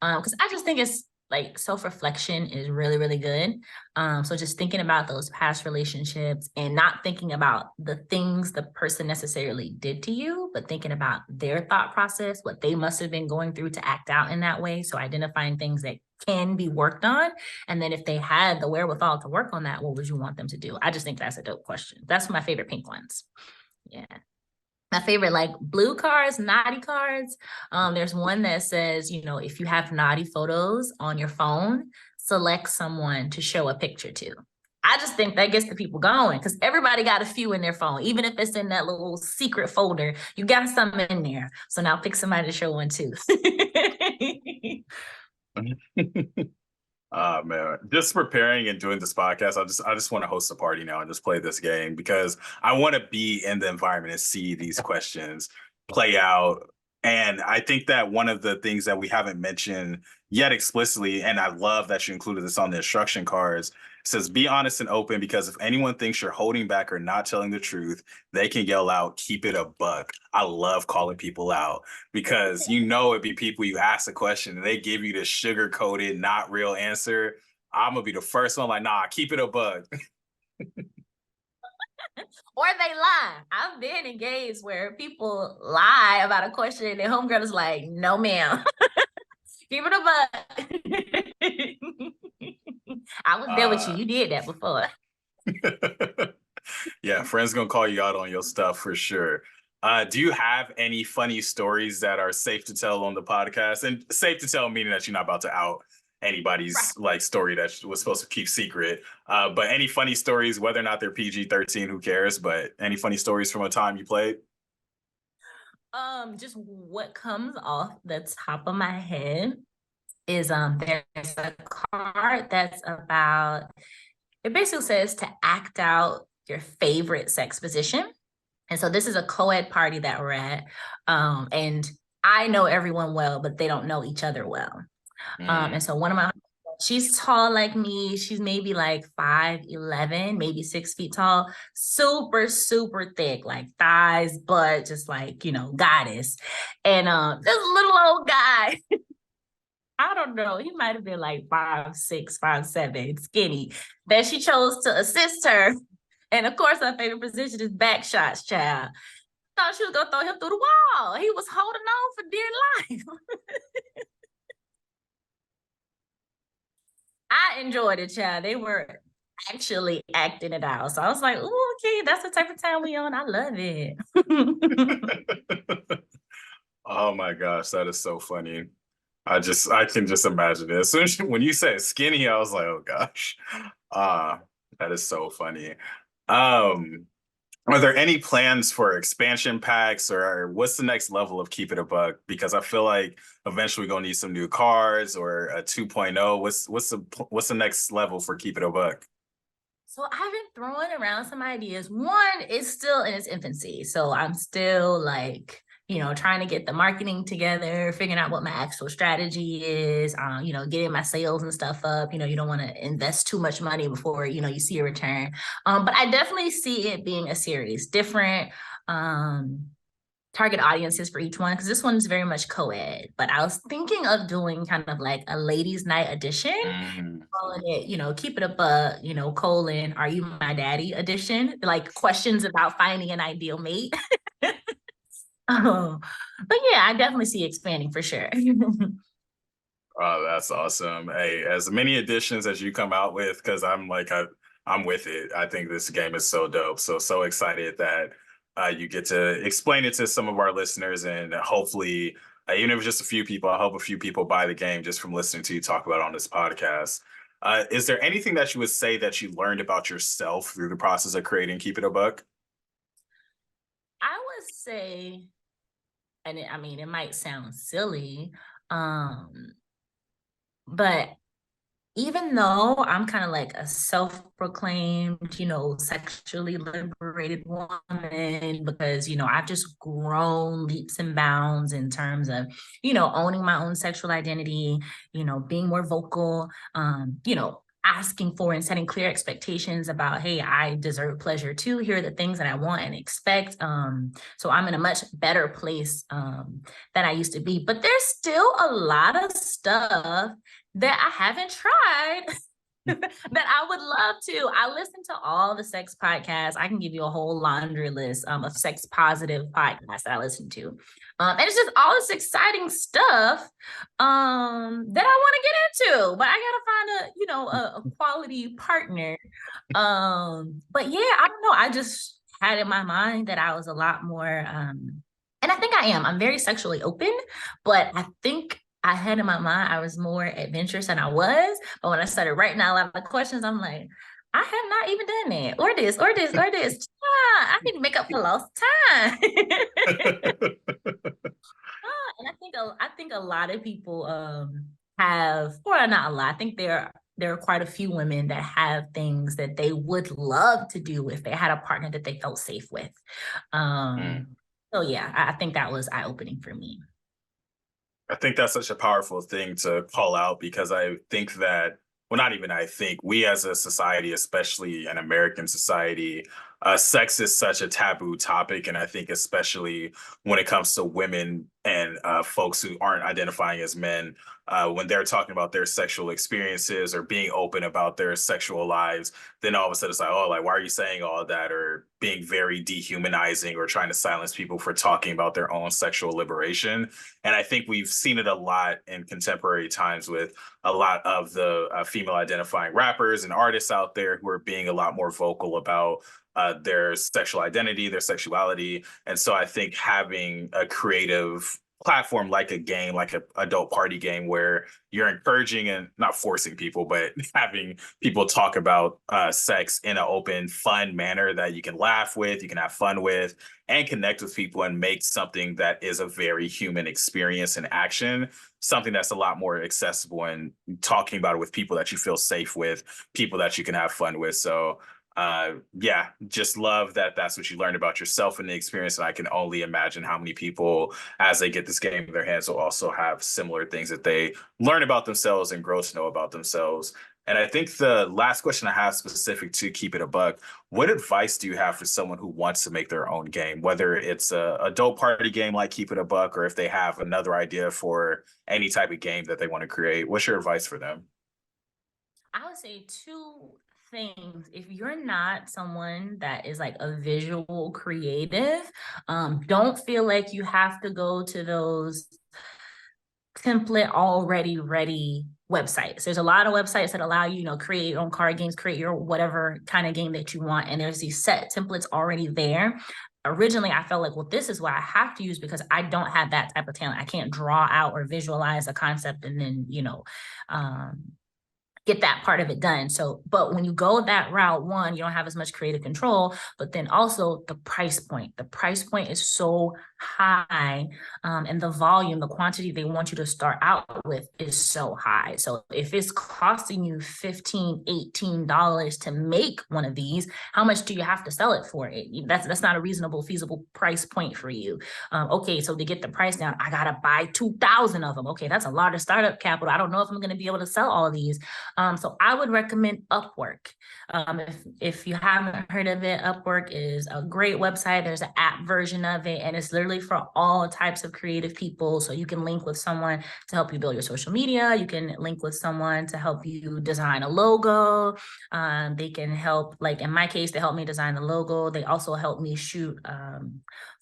Because I just think it's like self-reflection is really, really good. So just thinking about those past relationships and not thinking about the things the person necessarily did to you, but thinking about their thought process, what they must have been going through to act out in that way. So identifying things that can be worked on. And then if they had the wherewithal to work on that, what would you want them to do? I just think that's a dope question. That's my favorite pink ones. Yeah. My favorite like blue cards, naughty cards. There's one that says, you know, if you have naughty photos on your phone, select someone to show a picture to. I just think that gets the people going because everybody got a few in their phone, even if it's in that little secret folder, you got some in there. So now pick somebody to show one to. Man, just preparing and doing this podcast, I just want to host a party now and just play this game because I want to be in the environment and see these questions play out. And I think that one of the things that we haven't mentioned yet explicitly, and I love that you included this on the instruction cards, says be honest and open because if anyone thinks you're holding back or not telling the truth, they can yell out, keep it a buck. I love calling people out because you know it'd be people you ask a question and they give you the sugar coated, not real answer. I'm gonna be the first one like, nah, keep it a bug. Or they lie. I've been engaged where people lie about a question and their homegirl is like, no, ma'am. Give it a buck. I was there with you. uh, You did that before. yeah, friends gonna call you out on your stuff for sure. Do you have any funny stories that are safe to tell on the podcast? And safe to tell meaning that you're not about to out Right. anybody's like story that was supposed to keep secret. But any funny stories, whether or not they're PG-13, who cares? But any funny stories from a time you played? Just what comes off the top of my head is there's a card that's about it basically says to act out your favorite sex position. And so this is a co-ed party that we're at. And I know everyone well, but they don't know each other well. And Mm. so one of my she's tall like me. She's maybe like 5'11", maybe 6 feet tall, super, super thick, like thighs, butt, just like, you know, goddess. And this little old guy, I don't know, he might have been like 5'6", 5'7", skinny, that she chose to assist her. And of course, her favorite position is back shots, child. Thought she was gonna throw him through the wall. He was holding on for dear life. I enjoyed it, child. They were actually acting it out. So I was like, "Ooh, okay, that's the type of time we on. I love it." Oh my gosh, that is so funny. I can just imagine it. As soon as when you said skinny, I was like, oh gosh. Ah, that is so funny. Um, are there any plans for expansion packs or what's the next level of Keep It a Buck? Because I feel like eventually we're gonna need some new cards or a 2.0. What's the next level for Keep It a Buck? So I've been throwing around some ideas. One is still in its infancy. So I'm still like, you know, trying to get the marketing together, figuring out what my actual strategy is, you know, getting my sales and stuff up. You know, you don't want to invest too much money before, you know, you see a return. But I definitely see it being a series, different target audiences for each one because this one is very much co-ed. But I was thinking of doing kind of like a ladies' night edition, Mm. calling it, you know, keep it a buck, you know, colon, are you my daddy edition? Like questions about finding an ideal mate. Oh, but yeah, I definitely see expanding for sure. Oh, that's awesome. Hey, as many additions as you come out with, because I'm with it. I think this game is so dope. So excited that you get to explain it to some of our listeners, and hopefully, even if it's just a few people, I hope a few people buy the game just from listening to you talk about it on this podcast. Is there anything that you would say that you learned about yourself through the process of creating Keep It a Buck? I would say, and I mean, it might sound silly, um, but even though I'm kind of like a self-proclaimed, sexually liberated woman, because, I've just grown leaps and bounds in terms of, owning my own sexual identity, being more vocal, asking for and setting clear expectations about, hey, I deserve pleasure too. Here are the things that I want and expect. So I'm in a much better place than I used to be. But there's still a lot of stuff that I haven't tried that I would love to. I listen to all the sex podcasts. I can give you a whole laundry list of sex positive podcasts that I listen to. And it's just all this exciting stuff that I want to get into, but I gotta find a quality partner. But yeah, I don't know. I just had in my mind that I was a lot more and I think I am. I'm very sexually open, but I think I had in my mind I was more adventurous than I was. But when I started writing out a lot of questions, I'm like, I have not even done that, or this, or this, or this. I need to make up for lost time. And I think a lot of people have, or not a lot. I think there are quite a few women that have things that they would love to do if they had a partner that they felt safe with. Mm. So yeah, I think that was eye-opening for me. I think that's such a powerful thing to call out because I think that, well, not even I think, we as a society, especially an American society, sex is such a taboo topic. And I think, especially when it comes to women and folks who aren't identifying as men, when they're talking about their sexual experiences or being open about their sexual lives, then all of a sudden it's like, oh, like, why are you saying all of that? Or being very dehumanizing or trying to silence people for talking about their own sexual liberation. And I think we've seen it a lot in contemporary times with a lot of the female identifying rappers and artists out there who are being a lot more vocal about their sexual identity, their sexuality. And so I think having a creative platform like a game, like an adult party game, where you're encouraging and not forcing people, but having people talk about sex in an open, fun manner that you can laugh with, you can have fun with, and connect with people and make something that is a very human experience and action, something that's a lot more accessible, and talking about it with people that you feel safe with, people that you can have fun with. So yeah, just love that that's what you learned about yourself in the experience. And I can only imagine how many people, as they get this game in their hands, will also have similar things that they learn about themselves and grow to know about themselves. And I think the last question I have specific to Keep It a Buck, what advice do you have for someone who wants to make their own game, whether it's a adult party game like Keep It a Buck, or if they have another idea for any type of game that they want to create? What's your advice for them? I would say two things. If you're not someone that is like a visual creative, don't feel like you have to go to those template already ready websites. There's a lot of websites that allow you, create your own card games, create your whatever kind of game that you want. And there's these set templates already there. Originally, I felt like, well, this is what I have to use because I don't have that type of talent. I can't draw out or visualize a concept and then, get that part of it done. So, but when you go that route, one, you don't have as much creative control, but then also the price point. The price point is so high, and the volume, the quantity they want you to start out with is so high. So if it's costing you $15, $18 to make one of these, how much do you have to sell it for? That's not a reasonable, feasible price point for you. Okay, so to get the price down, I gotta buy 2,000 of them. Okay, that's a lot of startup capital. I don't know if I'm gonna be able to sell all of these. So I would recommend Upwork. If you haven't heard of it, Upwork is a great website. There's an app version of it, and it's literally for all types of creative people. So you can link with someone to help you build your social media. You can link with someone to help you design a logo. They can help, like in my case, they helped me design the logo. They also helped me shoot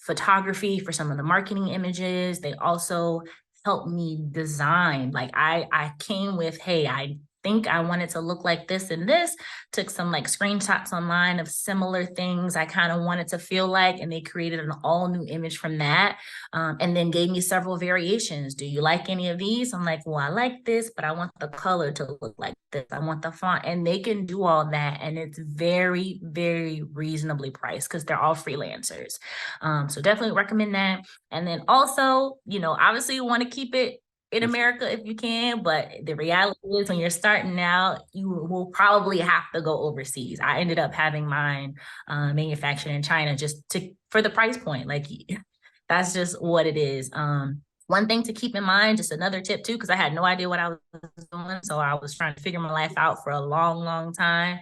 photography for some of the marketing images. They also helped me design. Like I came with, hey, I think I want it to look like this and this, took some like screenshots online of similar things I kind of wanted to feel like, and they created an all new image from that. And then gave me several variations. Do you like any of these? I'm like, well, I like this, but I want the color to look like this. I want the font. And they can do all that. And it's very, very reasonably priced because they're all freelancers. So definitely recommend that. And then also, obviously you want to keep it in America if you can, but the reality is when you're starting out, you will probably have to go overseas. I ended up having mine manufactured in China just to for the price point. Like that's just what it is. One thing to keep in mind, just another tip too, because I had no idea what I was doing. So I was trying to figure my life out for a long, long time.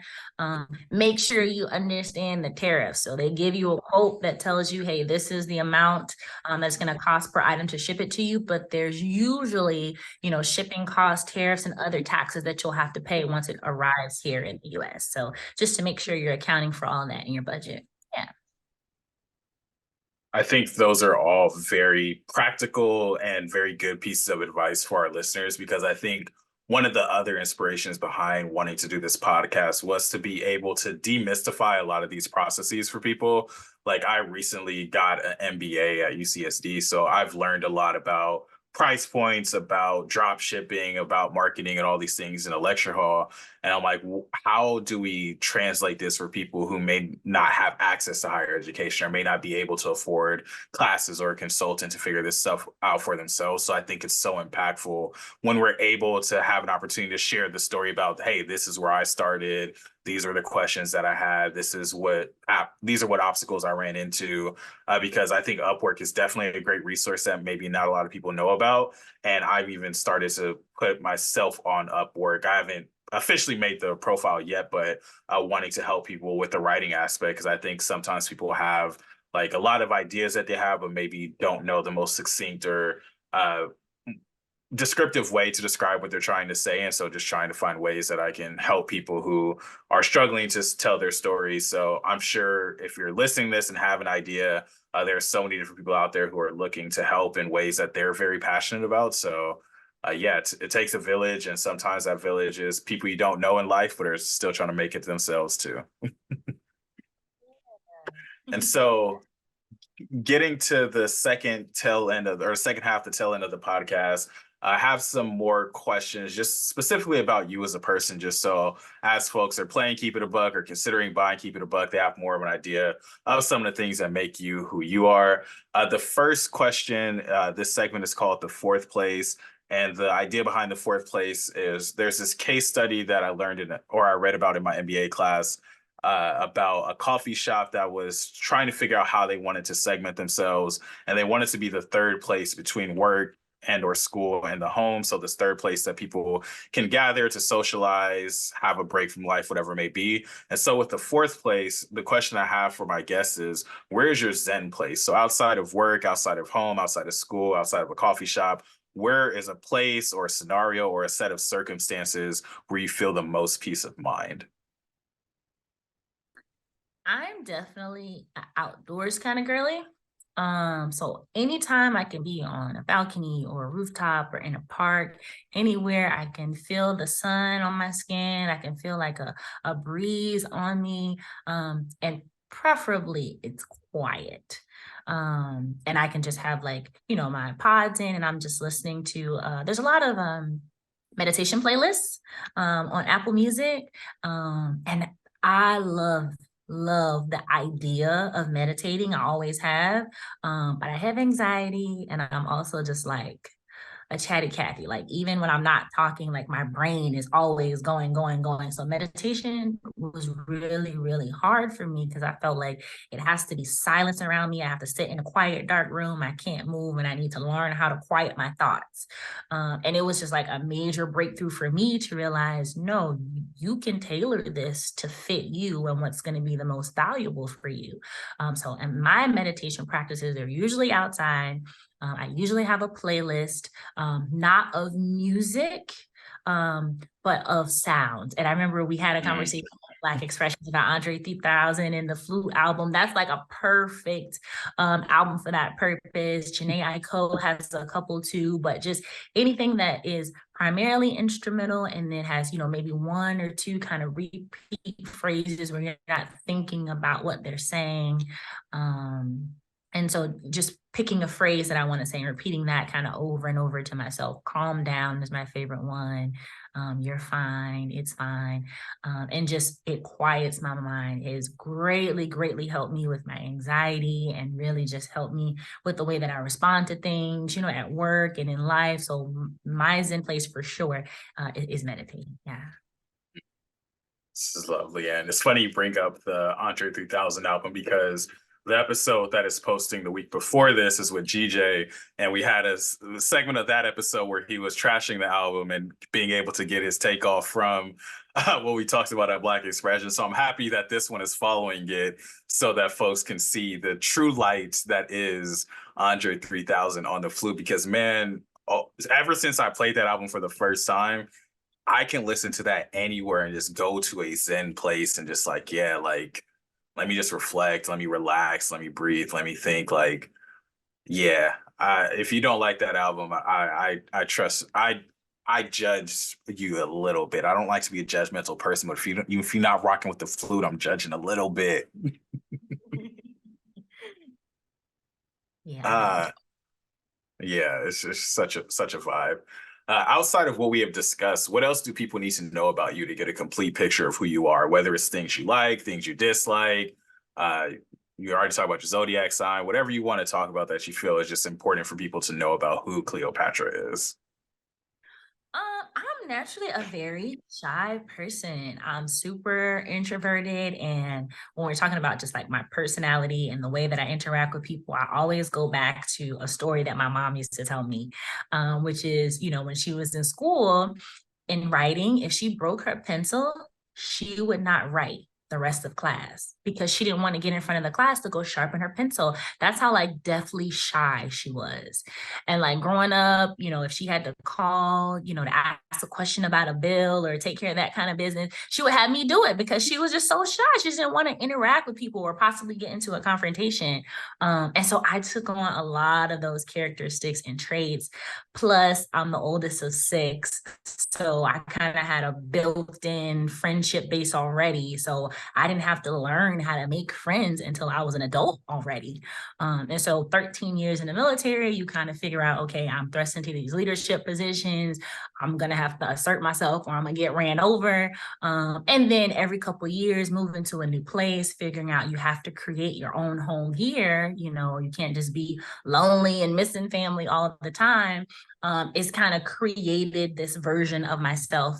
Make sure you understand the tariffs. So they give you a quote that tells you, hey, this is the amount that's going to cost per item to ship it to you. But there's usually, shipping costs, tariffs, and other taxes that you'll have to pay once it arrives here in the US. So just to make sure you're accounting for all that in your budget. Yeah. I think those are all very practical and very good pieces of advice for our listeners because I think one of the other inspirations behind wanting to do this podcast was to be able to demystify a lot of these processes for people. Like I recently got an MBA at UCSD, so I've learned a lot about price points, about drop shipping, about marketing, and all these things in a lecture hall. And I'm like, how do we translate this for people who may not have access to higher education or may not be able to afford classes or a consultant to figure this stuff out for themselves? So I think it's so impactful when we're able to have an opportunity to share the story about, hey, this is where I started. These are the questions that I had. These are what obstacles I ran into. Because I think Upwork is definitely a great resource that maybe not a lot of people know about. And I've even started to put myself on Upwork. I haven't officially made the profile yet, but wanting to help people with the writing aspect because I think sometimes people have like a lot of ideas that they have, but maybe don't know the most succinct or descriptive way to describe what they're trying to say. And so just trying to find ways that I can help people who are struggling to tell their stories. So I'm sure if you're listening to this and have an idea, there are so many different people out there who are looking to help in ways that they're very passionate about. So yeah, it takes a village, and sometimes that village is people you don't know in life, but are still trying to make it themselves too. And so getting to the second half, the tail end of the podcast, I have some more questions just specifically about you as a person, just so as folks are playing Keep It a Buck or considering buying Keep It a Buck, they have more of an idea of some of the things that make you who you are. The first question, this segment is called The Fourth Place. And the idea behind the fourth place is there's this case study that I read about in my MBA class about a coffee shop that was trying to figure out how they wanted to segment themselves, and they wanted to be the third place between work and or school and the home. So this third place that people can gather to socialize, have a break from life, whatever it may be. And so with the fourth place, the question I have for my guests is, where's your Zen place? So outside of work, outside of home, outside of school, outside of a coffee shop, where is a place or a scenario or a set of circumstances where you feel the most peace of mind? I'm definitely an outdoors kind of girly. So anytime I can be on a balcony or a rooftop or in a park, anywhere I can feel the sun on my skin, I can feel like a breeze on me. And preferably it's quiet. And I can just have like, my pods in and I'm just listening to there's a lot of meditation playlists on Apple Music. And I love the idea of meditating. I always have. But I have anxiety and I'm also just like a chatty Cathy. Like even when I'm not talking, like my brain is always going, going, going. So meditation was really, really hard for me because I felt like it has to be silence around me. I have to sit in a quiet, dark room. I can't move and I need to learn how to quiet my thoughts. And it was just like a major breakthrough for me to realize, no, you can tailor this to fit you and what's going to be the most valuable for you. So, and my meditation practices are usually outside. I usually have a playlist, not of music, but of sound. And I remember we had a conversation Black Expressions about Andre 3000 and the Flute album. That's like a perfect album for that purpose. Janae Aiko has a couple too, but just anything that is primarily instrumental and then has, maybe one or two kind of repeat phrases where you're not thinking about what they're saying. And so just picking a phrase that I want to say and repeating that kind of over and over to myself. Calm down is my favorite one. You're fine. It's fine. And just it quiets my mind. It has greatly, greatly helped me with my anxiety and really just helped me with the way that I respond to things, at work and in life. So my Zen place for sure is meditating. Yeah. This is lovely. And it's funny you bring up the Andre 3000 album because the episode that is posting the week before this is with GJ. And we had a segment of that episode where he was trashing the album and being able to get his takeoff from what we talked about at Black Expression. So I'm happy that this one is following it so that folks can see the true light that is Andre 3000 on the flute. Because, man, ever since I played that album for the first time, I can listen to that anywhere and just go to a Zen place and just like, yeah, like, let me just reflect, let me relax, let me breathe, let me think. Like, yeah, if you don't like that album, I trust I judge you a little bit. I don't like to be a judgmental person, but if you're not rocking with the flute, I'm judging a little bit. Yeah, I get Uh Yeah, it's just such a vibe. Outside of what we have discussed, what else do people need to know about you to get a complete picture of who you are? Whether it's things you like, things you dislike. Uh, you already talked about your zodiac sign. Whatever you want to talk about that you feel is just important for people to know about who Cleopatra is. I'm naturally a very shy person. I'm super introverted. And when we're talking about just like my personality and the way that I interact with people, I always go back to a story that my mom used to tell me, which is, when she was in school in writing, if she broke her pencil, she would not write the rest of class because she didn't want to get in front of the class to go sharpen her pencil. That's how like deathly shy she was. And like growing up, if she had to call, to ask a question about a bill or take care of that kind of business, she would have me do it because she was just so shy. She didn't want to interact with people or possibly get into a confrontation. And so I took on a lot of those characteristics and traits. Plus, I'm the oldest of six. So I kind of had a built-in friendship base already. So I didn't have to learn how to make friends until I was an adult already. And so 13 years in the military, you kind of figure out, okay, I'm thrust into these leadership positions. I'm going to have to assert myself or I'm going to get ran over. And then every couple of years, moving to a new place, figuring out you have to create your own home here. You can't just be lonely and missing family all the time. It's kind of created this version of myself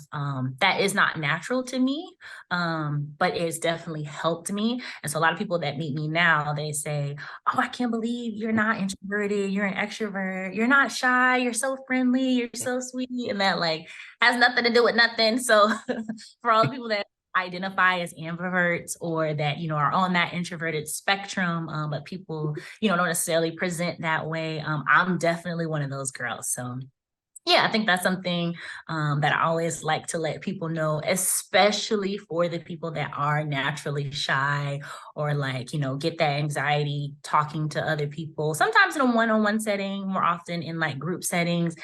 that is not natural to me, but it's definitely helped me. And so a lot of people that meet me now, they say, oh, I can't believe you're not introverted, you're an extrovert, you're not shy, you're so friendly, you're so sweet. And that like has nothing to do with nothing. So for all the people that identify as ambiverts or that are on that introverted spectrum, but people don't necessarily present that way, I'm definitely one of those girls. So yeah, I think that's something that I always like to let people know, especially for the people that are naturally shy or like, get that anxiety talking to other people. Sometimes in a one-on-one setting, more often in like group settings,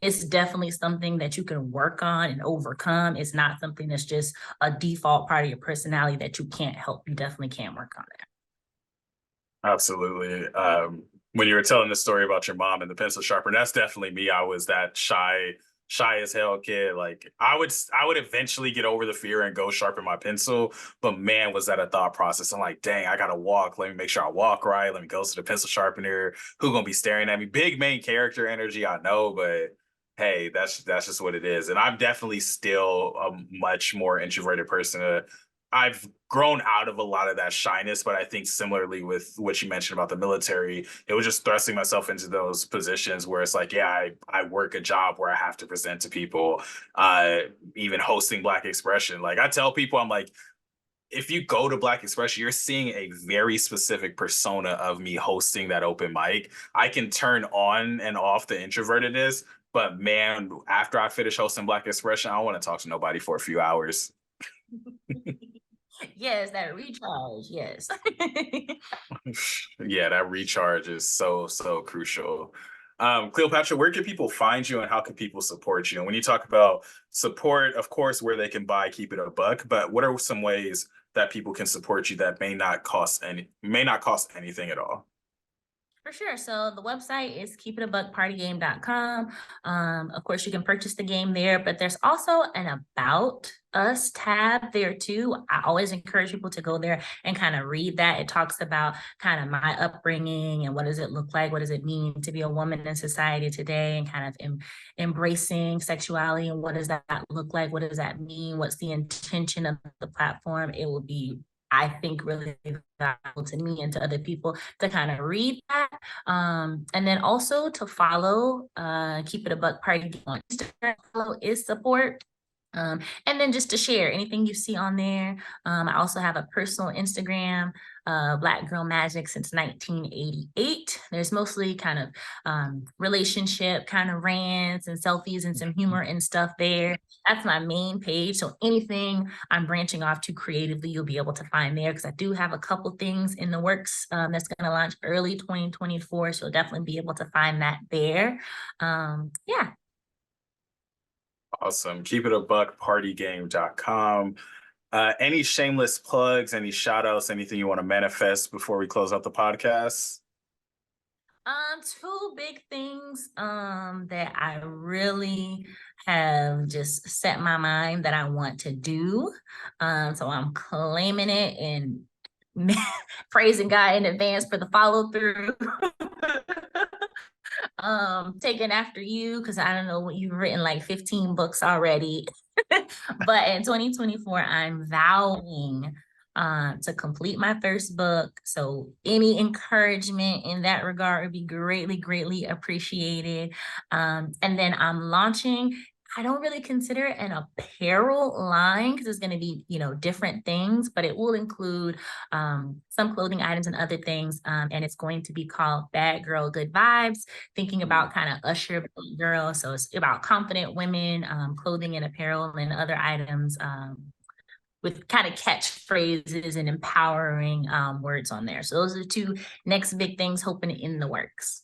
it's definitely something that you can work on and overcome. It's not something that's just a default part of your personality that you can't help. You definitely can work on it. Absolutely. When you were telling the story about your mom and the pencil sharpener, that's definitely me. I was that shy as hell kid. Like I would eventually get over the fear and go sharpen my pencil. But man, was that a thought process. I'm like, dang, I gotta walk. Let me make sure I walk right. Let me go to the pencil sharpener. Who gonna be staring at me? Big main character energy, I know, but hey, that's just what it is. And I'm definitely still a much more introverted person. I've grown out of a lot of that shyness, but I think similarly with what you mentioned about the military, it was just thrusting myself into those positions where it's like, yeah, I work a job where I have to present to people, uh, even hosting Black Expression. Like I tell people, I'm like, if you go to Black Expression, you're seeing a very specific persona of me hosting that open mic. I can turn on and off the introvertedness, but man, after I finish hosting Black Expression, I don't want to talk to nobody for a few hours. Yes, that recharge. Yes. Yeah, that recharge is so crucial. Cleopatra, where can people find you and how can people support you? And when you talk about support, of course, where they can buy Keep It a Buck, but what are some ways that people can support you that may not cost anything at all? For sure. So the website is keepitabugpartygame.com. Of course, you can purchase the game there, but there's also an About Us tab there too. I always encourage people to go there and kind of read that. It talks about kind of my upbringing and what does it look like? What does it mean to be a woman in society today, and kind of embracing sexuality, and what does that look like? What does that mean? What's the intention of the platform? It will be, I think, really valuable to me and to other people to kind of read that. And then also to follow Keep It a Buck Party on Instagram. Follow is support. And then just to share anything you see on there. I also have a personal Instagram, Black Girl Magic since 1988. There's mostly kind of relationship kind of rants and selfies and some humor and stuff there. That's my main page. So anything I'm branching off to creatively, you'll be able to find there, because I do have a couple things in the works that's going to launch early 2024. So you'll definitely be able to find that there. Yeah. Awesome. Keep it a buck, partygame.com. Any shameless plugs, any shout outs, anything you want to manifest before we close out the podcast? Two big things that I really have just set my mind that I want to do. So I'm claiming it and praising God in advance for the follow through. Taking after you, because I don't know, you've written like 15 books already. But in 2024, I'm vowing to complete my first book. So any encouragement in that regard would be greatly, greatly appreciated. And then I'm launching, I don't really consider it an apparel line, because it's going to be, different things, but it will include some clothing items and other things. And it's going to be called Bad Girl Good Vibes, thinking about kind of usher girl. So it's about confident women, clothing and apparel and other items, with kind of catchphrases and empowering words on there. So those are the two next big things, hoping in the works.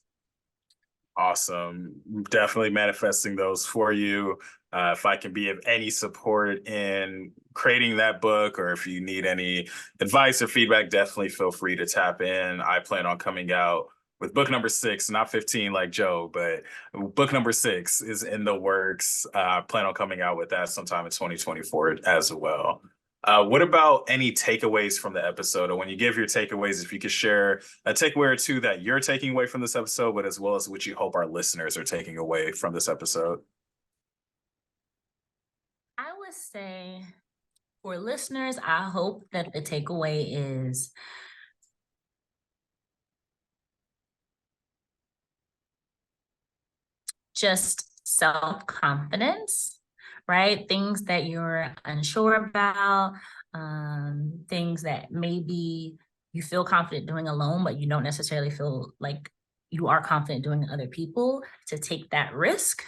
Awesome. Definitely manifesting those for you. If I can be of any support in creating that book, or if you need any advice or feedback, definitely feel free to tap in. I plan on coming out with book number 6, not 15 like Joe, but book number 6 is in the works. Plan on coming out with that sometime in 2024 as well. What about any takeaways from the episode? Or when you give your takeaways, if you could share a takeaway or two that you're taking away from this episode, but as well as what you hope our listeners are taking away from this episode. I would say for listeners, I hope that the takeaway is just self-confidence, right? Things that you're unsure about, things that maybe you feel confident doing alone, but you don't necessarily feel like you are confident doing other people, to take that risk.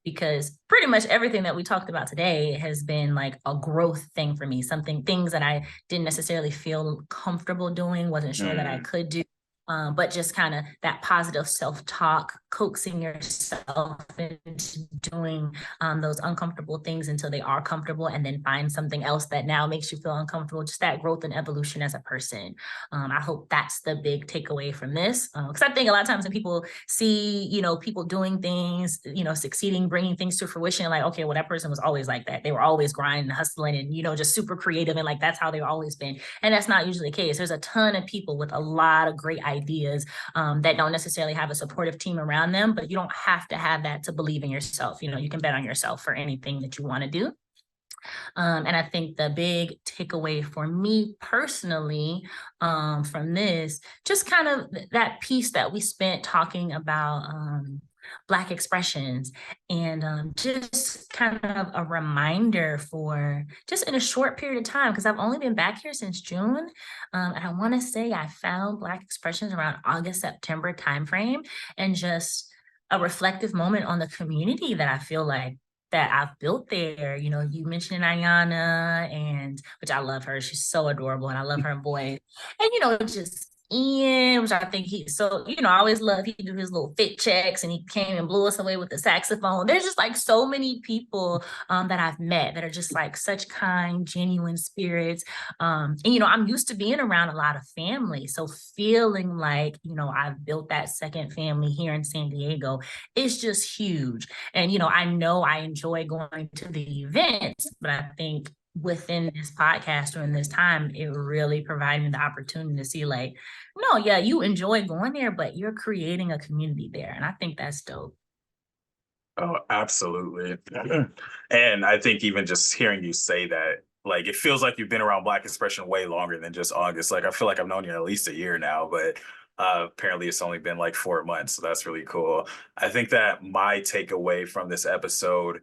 Because pretty much everything that we talked about today has been like a growth thing for me, things that I didn't necessarily feel comfortable doing, wasn't sure that I could do. But just kind of that positive self-talk, coaxing yourself into doing those uncomfortable things until they are comfortable, and then find something else that now makes you feel uncomfortable. Just that growth and evolution as a person. I hope that's the big takeaway from this, because I think a lot of times when people see, people doing things, succeeding, bringing things to fruition, like, okay, well, that person was always like that. They were always grinding, hustling, and, just super creative, and like that's how they've always been. And that's not usually the case. There's a ton of people with a lot of great ideas that don't necessarily have a supportive team around them, but you don't have to have that to believe in yourself. You can bet on yourself for anything that you want to do. And I think the big takeaway for me personally from this, just kind of that piece that we spent talking about Black expressions, and just kind of a reminder for just in a short period of time, because I've only been back here since June. And I want to say I found Black expressions around August, September timeframe, and just a reflective moment on the community that I feel like that I've built there. You mentioned Ayana, and which I love her. She's so adorable, and I love her boy. And just Ian, which I think I always love he do his little fit checks and he came and blew us away with the saxophone. There's just like so many people that I've met that are just like such kind, genuine spirits. And I'm used to being around a lot of family. So feeling like, I've built that second family here in San Diego is just huge. And, I know I enjoy going to the events, but I think within this podcast during this time, it really provided me the opportunity to see like, no, yeah, you enjoy going there, but you're creating a community there. And I think that's dope. Oh, absolutely. And I think even just hearing you say that, like, it feels like you've been around Black expression way longer than just August. Like, I feel like I've known you at least a year now, but apparently it's only been like 4 months. So that's really cool. I think that my takeaway from this episode,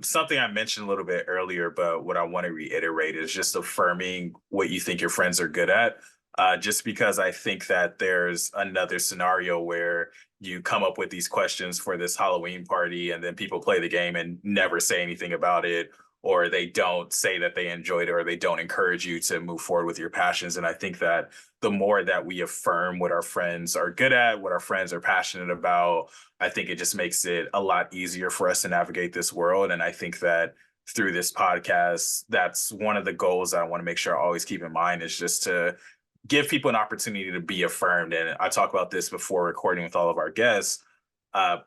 something I mentioned a little bit earlier, but what I want to reiterate is just affirming what you think your friends are good at. Just because I think that there's another scenario where you come up with these questions for this Halloween party and then people play the game and never say anything about it, or they don't say that they enjoyed it, or they don't encourage you to move forward with your passions. And I think that the more that we affirm what our friends are good at, what our friends are passionate about, I think it just makes it a lot easier for us to navigate this world. And I think that through this podcast, that's one of the goals that I want to make sure I always keep in mind, is just to give people an opportunity to be affirmed. And I talk about this before recording with all of our guests.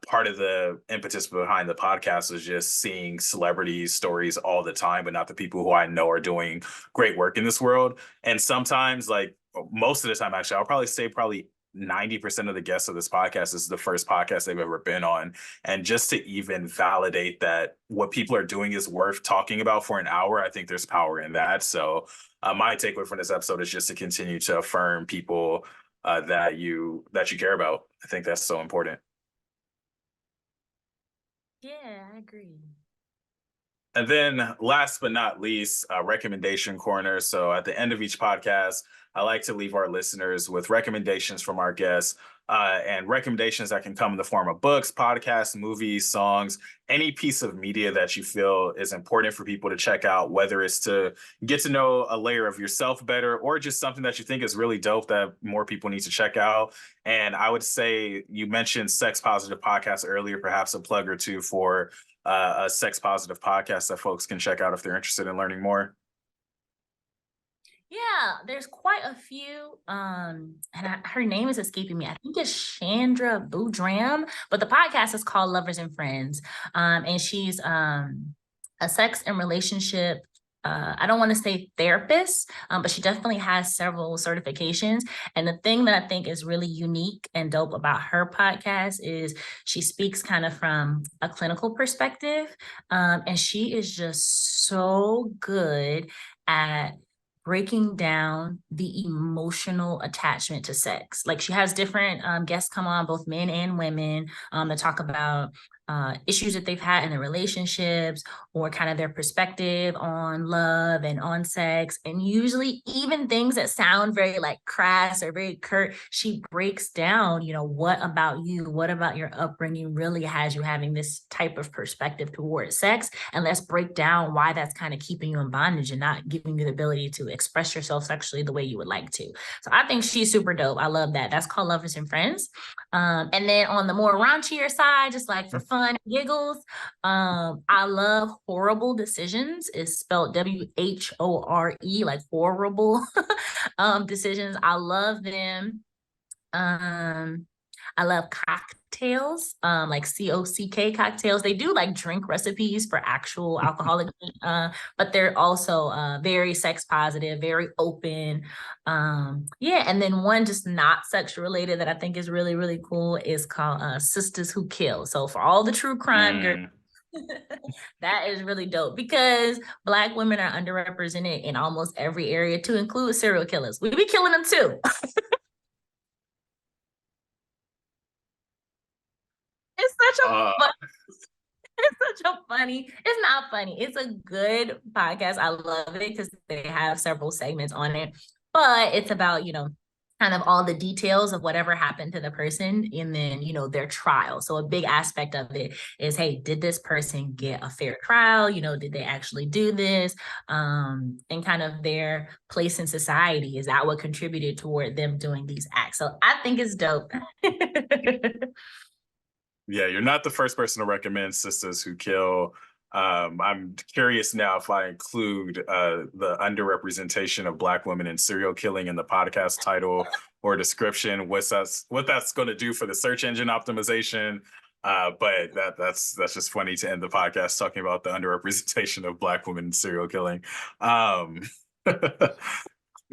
Part of the impetus behind the podcast was just seeing celebrities' stories all the time, but not the people who I know are doing great work in this world. And sometimes, like most of the time, actually, I'll probably say probably 90% of the guests of this podcast is the first podcast they've ever been on. And just to even validate that what people are doing is worth talking about for an hour, I think there's power in that. So my takeaway from this episode is just to continue to affirm people that you care about. I think that's so important. Yeah, I agree. And then last but not least, recommendation corner. So at the end of each podcast, I like to leave our listeners with recommendations from our guests, and recommendations that can come in the form of books, podcasts, movies, songs, any piece of media that you feel is important for people to check out, whether it's to get to know a layer of yourself better or just something that you think is really dope that more people need to check out. And I would say you mentioned Sex Positive Podcast earlier, perhaps a plug or two for a sex positive podcast that folks can check out if they're interested in learning more. Yeah, there's quite a few. Her name is escaping me. I think it's Chandra Boudram, but the podcast is called Lovers and Friends. And she's a sex and relationship. I don't want to say therapist, but she definitely has several certifications. And the thing that I think is really unique and dope about her podcast is she speaks kind of from a clinical perspective. And she is just so good at breaking down the emotional attachment to sex. Like she has different guests come on, both men and women, that talk about issues that they've had in their relationships or kind of their perspective on love and on sex. And usually even things that sound very like crass or very curt, she breaks down, what about you, what about your upbringing really has you having this type of perspective towards sex. And let's break down why that's kind of keeping you in bondage and not giving you the ability to express yourself sexually the way you would like to. So I think she's super dope. I love that. That's called Lovers and Friends. And then on the more raunchier side, just like for fun and giggles, I love Horrible Decisions. It's spelled WHORE, like horrible decisions. I love them. Um, I love cocktails, like COCK cocktails. They do like drink recipes for actual alcoholic, but they're also very sex positive, very open. Yeah, and then one just not sex related that I think is really, really cool is called Sisters Who Kill. So for all the true crime girls, Mm. that is really dope because Black women are underrepresented in almost every area, to include serial killers. We be killing them too. It's such a Uh, fun it's such a funny, it's not funny. It's a good podcast. I love it because they have several segments on it. But it's about, kind of all the details of whatever happened to the person, and then, you know, their trial. So a big aspect of it is, hey, did this person get a fair trial? You know, did they actually do this? And kind of their place in society. Is that what contributed toward them doing these acts? So I think it's dope. Yeah, you're not the first person to recommend Sisters Who Kill. I'm curious now if I include the underrepresentation of Black women in serial killing in the podcast title or description. What that's going to do for the search engine optimization. But that's just funny to end the podcast talking about the underrepresentation of Black women in serial killing. Um,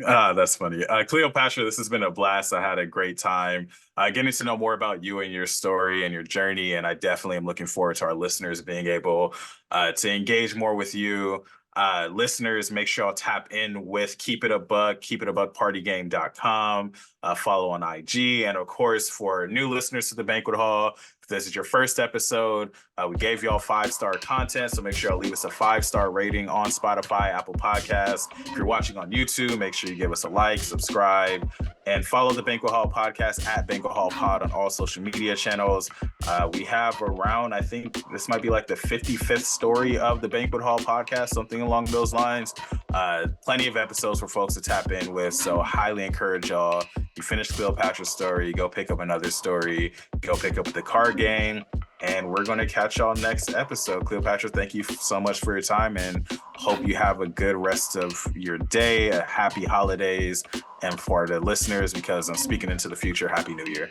that's funny. Cleopatra, this has been a blast. I had a great time getting to know more about you and your story and your journey. And I definitely am looking forward to our listeners being able to engage more with you. Listeners, make sure I'll tap in with Keep It a Buck, keepitabuckpartygame.com. Follow on IG. And of course, for new listeners to the Banquet Hall, if this is your first episode, we gave y'all 5-star content, so make sure you leave us a 5-star rating on Spotify, Apple Podcasts. If you're watching on YouTube, make sure you give us a like, subscribe, and follow the Banquet Hall Podcast at Banquet Hall Pod on all social media channels. We have around, I think this might be like the 55th story of the Banquet Hall Podcast, something along those lines. Plenty of episodes for folks to tap in with, so highly encourage y'all. You finish Cleopatra's story, go pick up another story, go pick up the card game, and we're going to catch y'all next episode. Cleopatra, thank you so much for your time, and hope you have a good rest of your day, a happy holidays, and for the listeners, because I'm speaking into the future, Happy New Year.